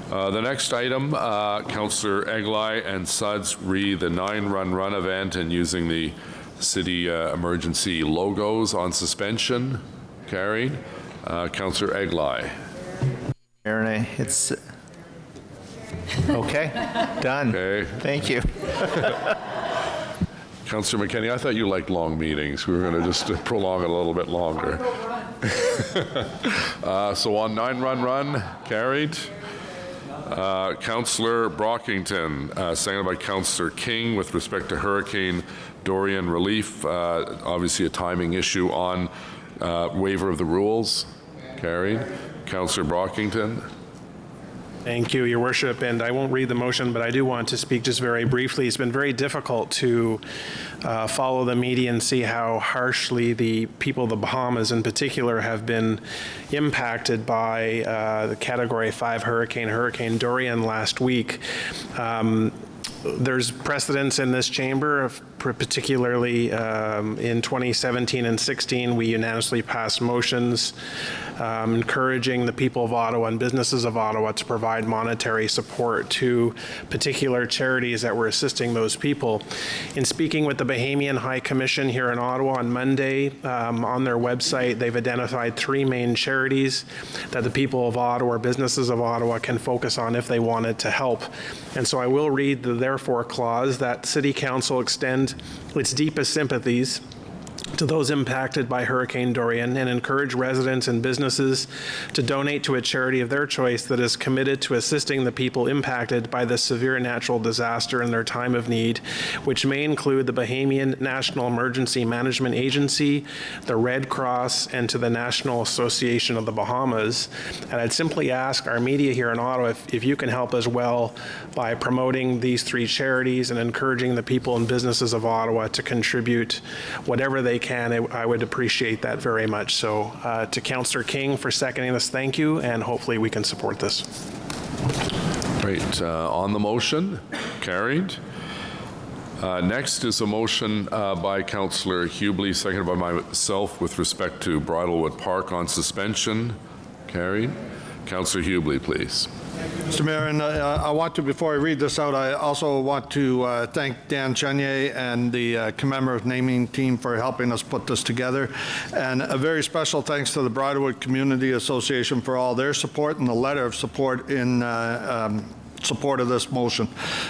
The next item, Councillor Eglai and Suds re the 9-run event and using the city emergency logos on suspension. Carried. Councillor Eglai. Mayor, it's okay. Done. Okay. Thank you. Councillor McKenney, I thought you liked long meetings. We were going to just prolong it a little bit longer. So on 9 Run, carried. Councillor Brockington, seconded by Councillor King, with respect to Hurricane Dorian relief. Obviously a timing issue on waiver of the rules. Carried. Councillor Brockington. Thank you, Your Worship, and I won't read the motion, but I do want to speak just very briefly. It's been very difficult to follow the media and see how harshly the people of the Bahamas in particular have been impacted by the Category 5 hurricane, Hurricane Dorian, last week. There's precedence in this chamber, particularly in 2017 and 16, we unanimously passed motions encouraging the people of Ottawa and businesses of Ottawa to provide monetary support to particular charities that were assisting those people. In speaking with the Bahamian High Commission here in Ottawa on Monday, on their website, they've identified 3 main charities that the people of Ottawa or businesses of Ottawa can focus on if they wanted to help. And so I will read the therefore clause that City Council extend its deepest sympathies to those impacted by Hurricane Dorian and encourage residents and businesses to donate to a charity of their choice that is committed to assisting the people impacted by this severe natural disaster in their time of need, which may include the Bahamian National Emergency Management Agency, the Red Cross, and to the National Association of the Bahamas. And I'd simply ask our media here in Ottawa if you can help as well by promoting these 3 charities and encouraging the people and businesses of Ottawa to contribute whatever they can. I would appreciate that very much. So to Councillor King for seconding this, thank you, and hopefully we can support this. Great. On the motion, carried. Next is a motion by Councillor Hubley, seconded by myself, with respect to Bridlewood Park on suspension. Carried. Councillor Hubley, please. Mr. Mayor, and I want to, before I read this out, I also want to thank Dan Chenier and the commemorative naming team for helping us put this together. And a very special thanks to the Bridlewood Community Association for all their support and the letter of support in support of this motion.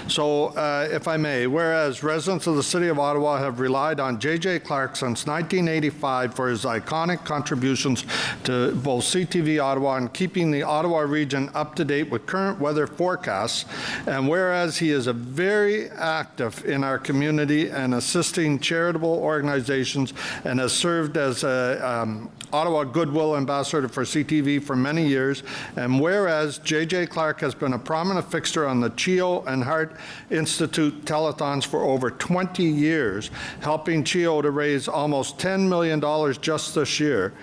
So, if I may, whereas residents of the City of Ottawa have relied on J.J. Clark since 1985 for his iconic contributions to both CTV Ottawa and keeping the Ottawa region up to date with current weather forecasts, and whereas he is very active in our community and assisting charitable organizations and has served as a Ottawa Goodwill Ambassador for CTV for many years, and whereas J.J. Clark has been a prominent fixture on the CHEO and Heart Institute telethons for over 20 years, helping CHEO to raise almost $10 million just this year.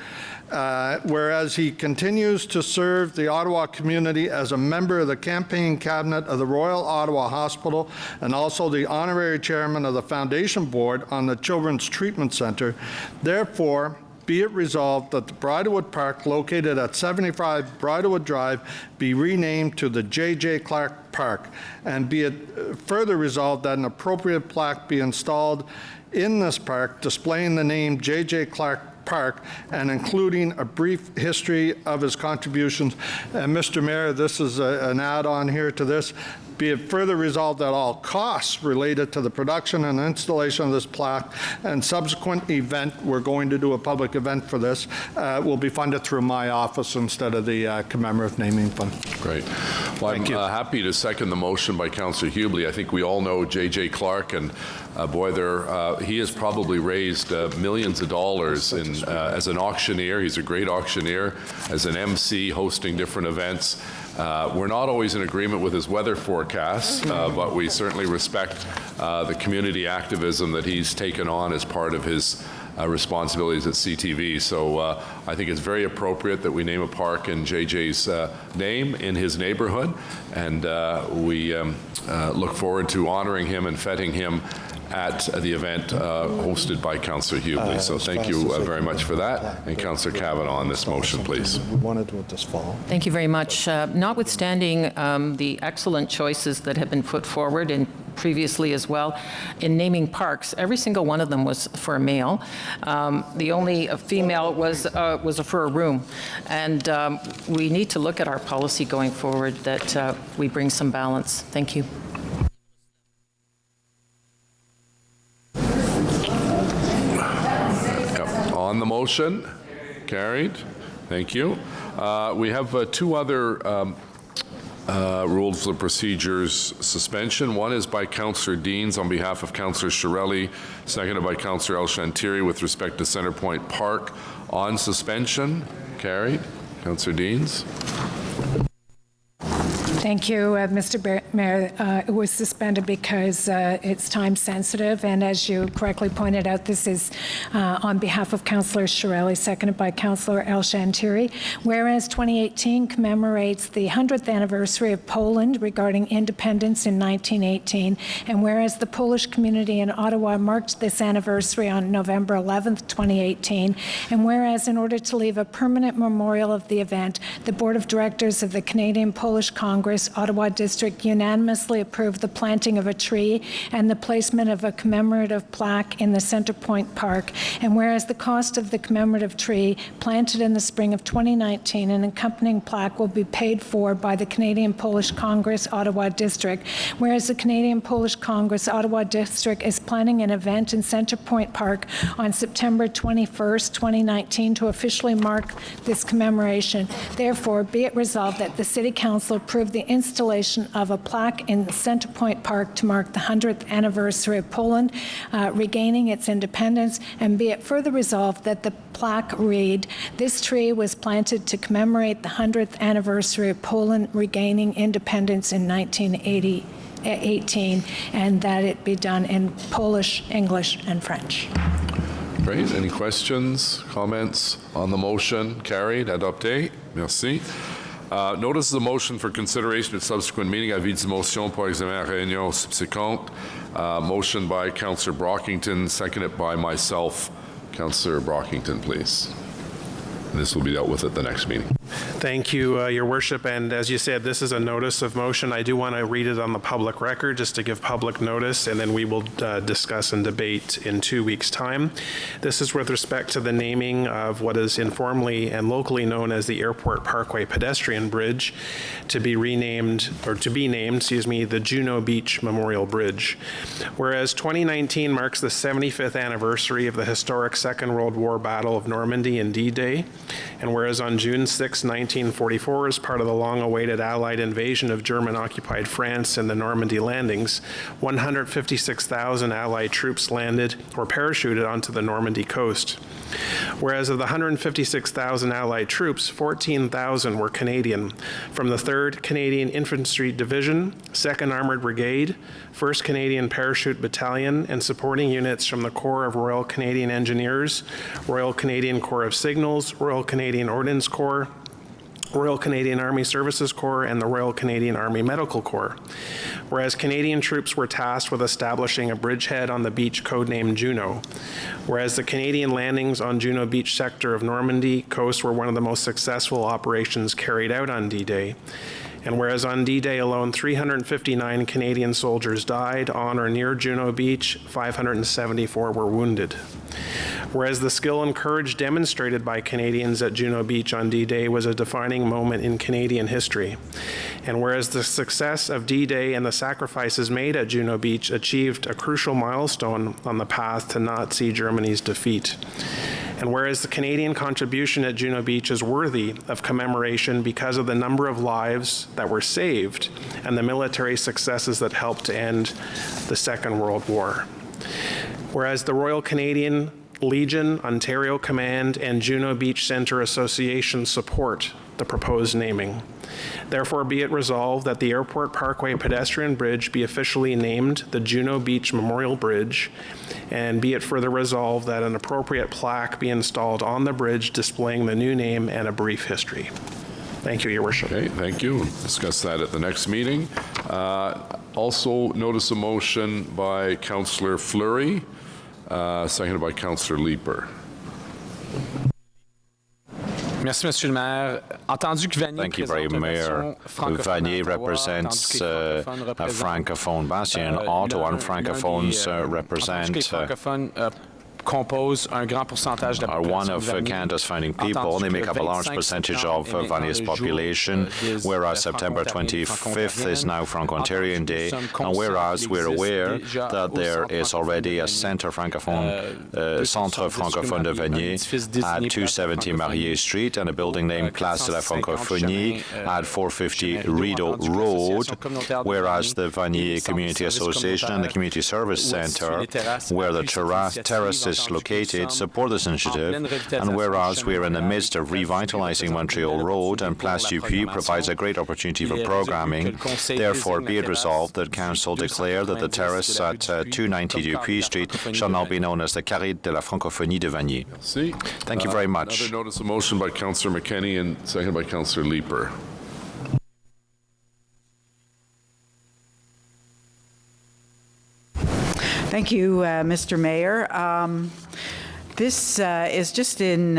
Whereas he continues to serve the Ottawa community as a member of the campaign cabinet of the Royal Ottawa Hospital and also the honorary chairman of the foundation board on the Children's Treatment Center. Therefore, be it resolved that the Bridlewood Park, located at 75 Bridlewood Drive, be renamed to the J.J. Clark Park, and be it further resolved that an appropriate plaque be installed in this park displaying the name J.J. Clark Park and including a brief history of his contributions. And Mr. Mayor, this is an add-on here to this. Be it further resolved that all costs related to the production and installation of this plaque and subsequent event, we're going to do a public event for this, will be funded through my office instead of the commemorative naming fund. Great. Well, I'm happy to second the motion by Councillor Hubley. I think we all know J.J. Clark, and boy, he has probably raised millions of dollars as an auctioneer. He's a great auctioneer, as an MC, hosting different events. We're not always in agreement with his weather forecasts, but we certainly respect the community activism that he's taken on as part of his responsibilities at CTV. So I think it's very appropriate that we name a park in JJ's name in his neighborhood, and we look forward to honoring him and feting him at the event hosted by Councillor Hubley. So thank you very much for that. And Councillor Kavanagh on this motion, please. We wanted to do it this fall. Thank you very much. Notwithstanding the excellent choices that have been put forward and previously as well, in naming parks, every single one of them was for a male. The only female was for a room. And we need to look at our policy going forward that we bring some balance. Thank you. On the motion? Carried. Thank you. We have two other rules of procedures suspension. One is by Councillor Deans on behalf of Councillor Shirelli, seconded by Councillor El Shantiri with respect to Centrepoint Park. On suspension? Carried. Councillor Deans. Thank you, Mr. Mayor. It was suspended because it's time sensitive, and as you correctly pointed out, this is on behalf of Councillor Shirelli, seconded by Councillor El Shantiri. Whereas 2018 commemorates the 100th anniversary of Poland regarding independence in 1918, and whereas the Polish community in Ottawa marked this anniversary on November 11th, 2018, and whereas in order to leave a permanent memorial of the event, the Board of Directors of the Canadian Polish Congress Ottawa District unanimously approved the planting of a tree and the placement of a commemorative plaque in the Centrepoint Park. And whereas the cost of the commemorative tree planted in the spring of 2019 and accompanying plaque will be paid for by the Canadian Polish Congress Ottawa District, whereas the Canadian Polish Congress Ottawa District is planning an event in Centrepoint Park on September 21st, 2019 to officially mark this commemoration. Therefore, be it resolved that the City Council approve the installation of a plaque in Centrepoint Park to mark the 100th anniversary of Poland regaining its independence, and be it further resolved that the plaque read, "This tree was planted to commemorate the 100th anniversary of Poland regaining independence in 1918, and that it be done in Polish, English, and French." Great. Any questions, comments on the motion? Carried. Adopté. Merci. Notice the motion for consideration at subsequent meeting. Avis de motion pour examen à réunion subséquente. Motion by Councillor Brockington, seconded by myself. Councillor Brockington, please. And this will be dealt with at the next meeting. Thank you, Your Worship. And as you said, this is a notice of motion. I do want to read it on the public record just to give public notice, and then we will discuss and debate in 2 weeks' time. This is with respect to the naming of what is informally and locally known as the Airport Parkway Pedestrian Bridge to be renamed, or to be named, the Juno Beach Memorial Bridge. Whereas 2019 marks the 75th anniversary of the historic Second World War Battle of Normandy and D-Day, and whereas on June 6, 1944, as part of the long-awaited Allied invasion of German-occupied France and the Normandy landings, 156,000 Allied troops landed or parachuted onto the Normandy coast. Whereas of the 156,000 Allied troops, 14,000 were Canadian, from the 3rd Canadian Infantry Division, 2nd Armored Brigade, 1st Canadian Parachute Battalion, and supporting units from the Corps of Royal Canadian Engineers, Royal Canadian Corps of Signals, Royal Canadian Ordnance Corps, Royal Canadian Army Services Corps, and the Royal Canadian Army Medical Corps. Whereas Canadian troops were tasked with establishing a bridgehead on the beach codenamed Juno. Whereas the Canadian landings on Juno Beach sector of Normandy coast were one of the most successful operations carried out on D-Day. And whereas on D-Day alone, 359 Canadian soldiers died on or near Juno Beach, 574 were wounded. Whereas the skill and courage demonstrated by Canadians at Juno Beach on D-Day was a defining moment in Canadian history. And whereas the success of D-Day and the sacrifices made at Juno Beach achieved a crucial milestone on the path to Nazi Germany's defeat. And whereas the Canadian contribution at Juno Beach is worthy of commemoration because of the number of lives that were saved and the military successes that helped to end the Second World War. Whereas the Royal Canadian Legion, Ontario Command, and Juno Beach Centre Association support the proposed naming. Therefore, be it resolved that the Airport Parkway Pedestrian Bridge be officially named the Juno Beach Memorial Bridge, and be it further resolved that an appropriate plaque be installed on the bridge displaying the new name and a brief history. Thank you, Your Worship. Okay, thank you. We'll discuss that at the next meeting. Also, notice a motion by Councillor Fleury, seconded by Councillor Leeper. Merci, Monsieur le Maire. Entendu que Vanier Thank you very much, Mayor. Vanier represents a francophone bastion in Ottawa, and francophones represent composent un grand pourcentage de la are one population of de Vanier, Canada's founding people, and they make up a large percentage of Vanier's population, whereas September 25th is now Franco-Ontarian Day, and whereas we're aware that there is already a Centre Francophone de Vanier at 270 Marier Street and a building named Place de la Francophonie at 450 Rideau Road, whereas the Vanier Community Association and the Community Service Centre, where the terrace is located, support this initiative, and whereas we are in the midst of revitalizing Montreal Road and Place du Puy provides a great opportunity for programming, therefore be it resolved that Council declare that the terrace at 290 du Puy Street shall now be known as the Carré de la Francophonie de Vanier. Thank you very much. Another notice of motion by Councillor McKenney and seconded by Councillor Leeper. Thank you, Mr. Mayor. This is just in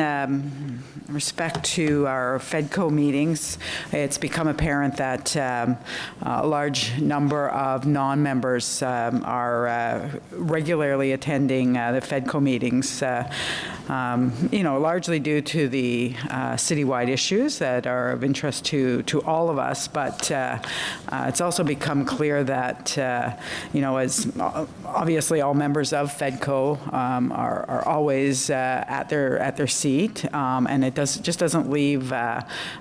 respect to our FEDCO meetings. It's become apparent that a large number of non-members are regularly attending the FEDCO meetings, largely due to the citywide issues that are of interest to all of us. But it's also become clear that, as obviously all members of FEDCO are always at their seat, and it just doesn't leave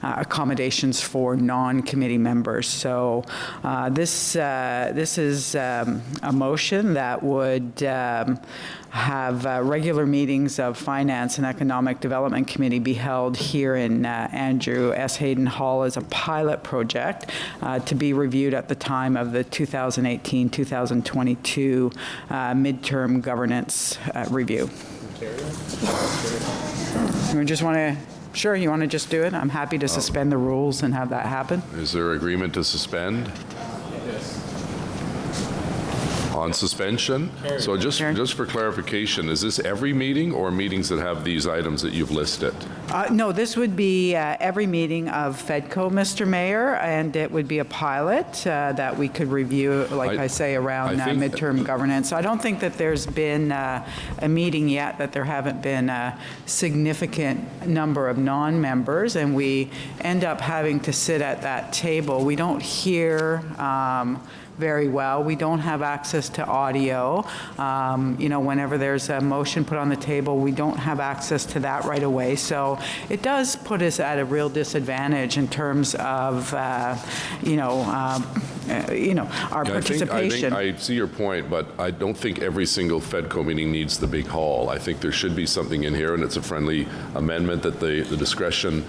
accommodations for non-committee members. So this is a motion that would have regular meetings of Finance and Economic Development Committee be held here in Andrew S. Hayden Hall as a pilot project to be reviewed at the time of the 2018-2022 midterm governance review. You just want to, sure, you want to just do it? I'm happy to suspend the rules and have that happen. Is there agreement to suspend? On suspension? So just for clarification, is this every meeting or meetings that have these items that you've listed? No, this would be every meeting of FEDCO, Mr. Mayor, and it would be a pilot that we could review, like I say, around midterm governance. I don't think that there's been a meeting yet that there haven't been a significant number of non-members, and we end up having to sit at that table. We don't hear very well. We don't have access to audio. Whenever there's a motion put on the table, we don't have access to that right away. So it does put us at a real disadvantage in terms of, our participation. I see your point, but I don't think every single FEDCO meeting needs the big hall. I think there should be something in here, and it's a friendly amendment that the discretion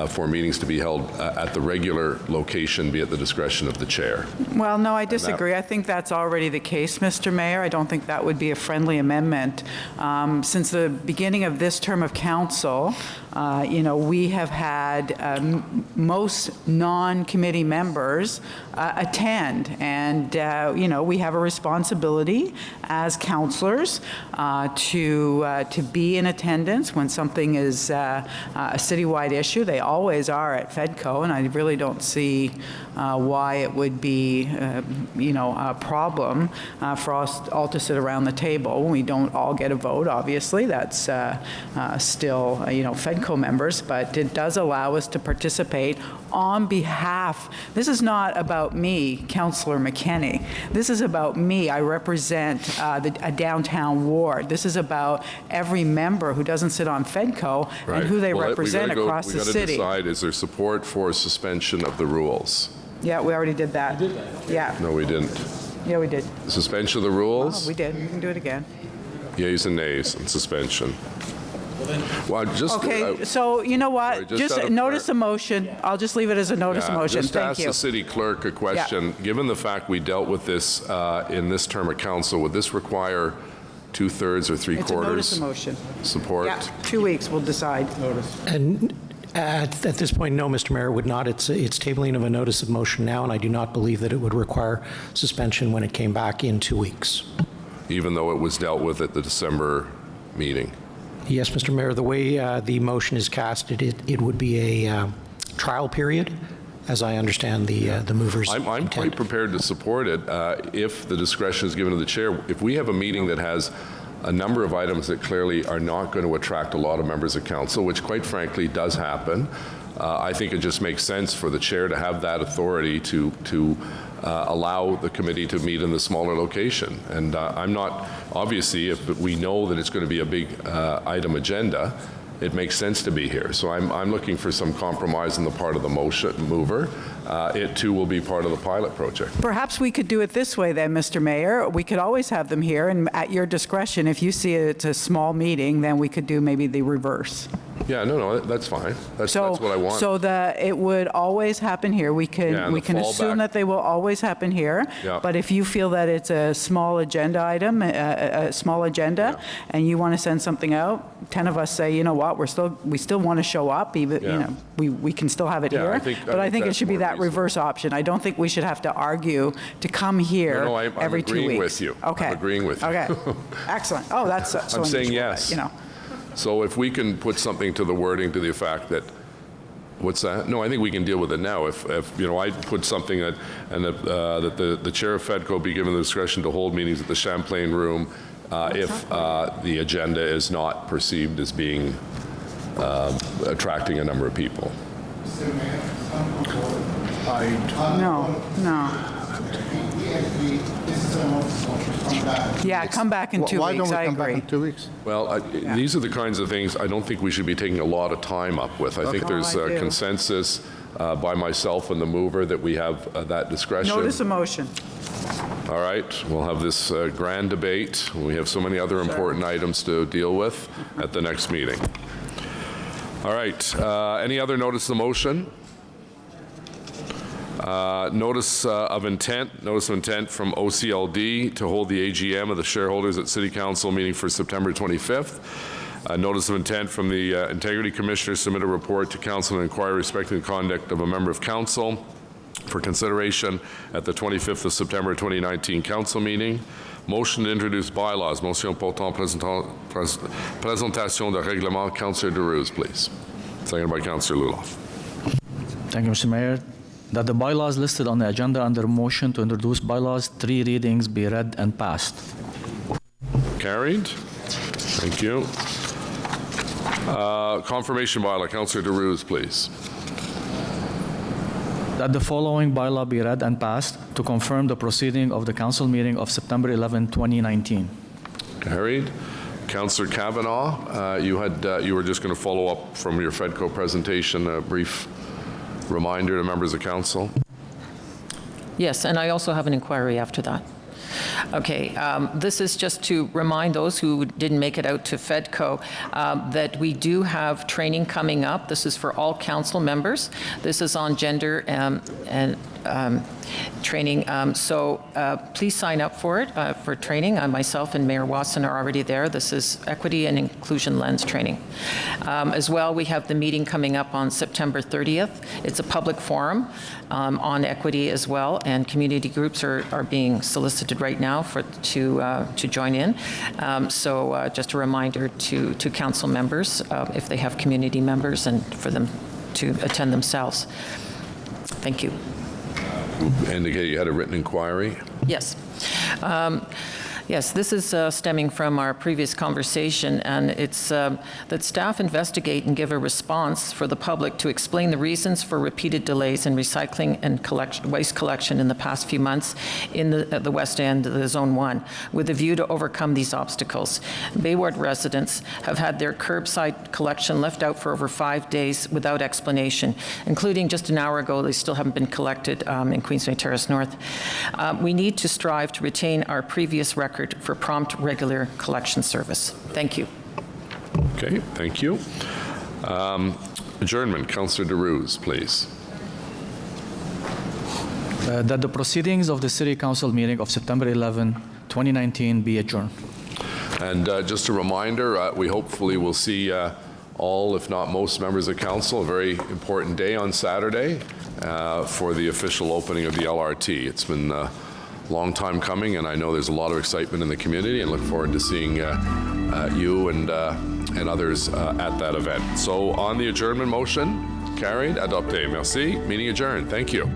for meetings to be held at the regular location be at the discretion of the chair. Well, no, I disagree. I think that's already the case, Mr. Mayor. I don't think that would be a friendly amendment. Since the beginning of this term of council, we have had most non-committee members attend, and we have a responsibility as councillors to be in attendance when something is a citywide issue. They always are at FEDCO, and I really don't see why it would be a problem for us all to sit around the table. We don't all get a vote, obviously. That's still FEDCO members, but it does allow us to participate on behalf. This is not about me, Councillor McKenney. This is about me. I represent a downtown ward. This is about every member who doesn't sit on FEDCO and who they represent across the city. We got to decide, is there support for suspension of the rules? Yeah, we already did that. You did that? Yeah. No, we didn't. Yeah, we did. Suspension of the rules? Oh, we did. You can do it again. Yeas and nays on suspension. Well, okay, so you know what? Just notice a motion. I'll just leave it as a notice of motion. Just Thank you. ask the city clerk a question. Yeah. Given the fact we dealt with this in this term of council, would this require 2/3 or 3/4? It's a notice of motion. Support? Yeah, 2 weeks, we'll decide. And at this point, no, Mr. Mayor, it would not. It's tabling of a notice of motion now, and I do not believe that it would require suspension when it came back in 2 weeks. Even though it was dealt with at the December meeting? Yes, Mr. Mayor, the way the motion is casted, it would be a trial period, as I understand the movers' I'm quite prepared to support it if the discretion is given to the chair. If we have a meeting that has a number of items that clearly are not going to attract a lot of members of council, which quite frankly does happen. I think it just makes sense for the chair to have that authority to allow the committee to meet in the smaller location. And I'm not, obviously, if we know that it's going to be a big item agenda, it makes sense to be here. So I'm looking for some compromise on the part of the motion mover. It too will be part of the pilot project. Perhaps we could do it this way then, Mr. Mayor. We could always have them here, and at your discretion, if you see it's a small meeting, then we could do maybe the reverse. Yeah, no, that's fine. That's what I want. So that it would always happen here. We can Yeah, and we the can assume fallback. that they will always happen here. Yeah. But if you feel that it's a small agenda item, a small agenda, and you want to send something out, 10 of us say, you know what, we still want to show up, even you know we can still have it Yeah, here. I think but I think it that's should be more that reverse option. I don't think we should have to argue to come here No, I'm every 2 weeks. agreeing with you. Okay. I'm agreeing with you. Okay. Excellent. Oh, that's so I'm saying unusual, yes. you know. So if we can put something to the wording to the effect that, what's that? No, I think we can deal with it now. If you know, I put something that, and that the chair of FEDCO be given the discretion to hold meetings at the Champlain Room if the agenda is not perceived as being attracting a number of people. No. Yeah, come back in 2 Why weeks. don't we I come back agree. in 2 weeks? Well, these are the kinds of things I don't think we should be taking a lot of time up with. I think there's Oh, I do. consensus by myself and the mover that we have that discretion. Notice a motion. All right, we'll have this grand debate. We have so many other important items to deal with at the next meeting. All right, any other notice of motion? Notice of intent from OCLD to hold the AGM of the shareholders at City Council meeting for September 25th. Notice of intent from the Integrity Commissioner submit a report to Council and inquire respecting the conduct of a member of Council for consideration at the 25th of September 2019 Council meeting. Motion to introduce bylaws. Motion portant présentation de règlement. Councillor DeRose, please. Seconded by Councillor Luloff. Thank you, Mr. Mayor. That the bylaws listed on the agenda under motion to introduce bylaws, 3 readings be read and passed. Carried. Thank you. Confirmation bylaw. Councillor DeRose, please. That the following bylaw be read and passed to confirm the proceeding of the council meeting of September 11, 2019. Carried. Councillor Kavanaugh, you were just going to follow up from your FEDCO presentation, a brief reminder to members of council. Yes, and I also have an inquiry after that. Okay, this is just to remind those who didn't make it out to FEDCO that we do have training coming up. This is for all council members. This is on gender and training. So please sign up for it, for training. Myself and Mayor Watson are already there. This is Equity and Inclusion Lens training. As well, we have the meeting coming up on September 30th. It's a public forum on equity as well, and community groups are being solicited right now to join in. So just a reminder to council members if they have community members and for them to attend themselves. Thank you. Indicate you had a written inquiry. Yes. Yes, this is stemming from our previous conversation, and it's that staff investigate and give a response for the public to explain the reasons for repeated delays in recycling and waste collection in the past few months in the West End, the Zone 1, with a view to overcome these obstacles. Bayward residents have had their curbside collection left out for over 5 days without explanation, including just an hour ago, they still haven't been collected in Queensway Terrace North. We need to strive to retain our previous record for prompt, regular collection service. Thank you. Okay, thank you. Adjournment. Councillor DeRose, please. That the proceedings of the City Council meeting of September 11, 2019 be adjourned. And just a reminder, we hopefully will see all, if not most, members of council. A very important day on Saturday for the official opening of the LRT. It's been a long time coming, and I know there's a lot of excitement in the community, and look forward to seeing you and others at that event. So on the adjournment motion, carried, adopté. Merci. Meeting adjourned. Thank you.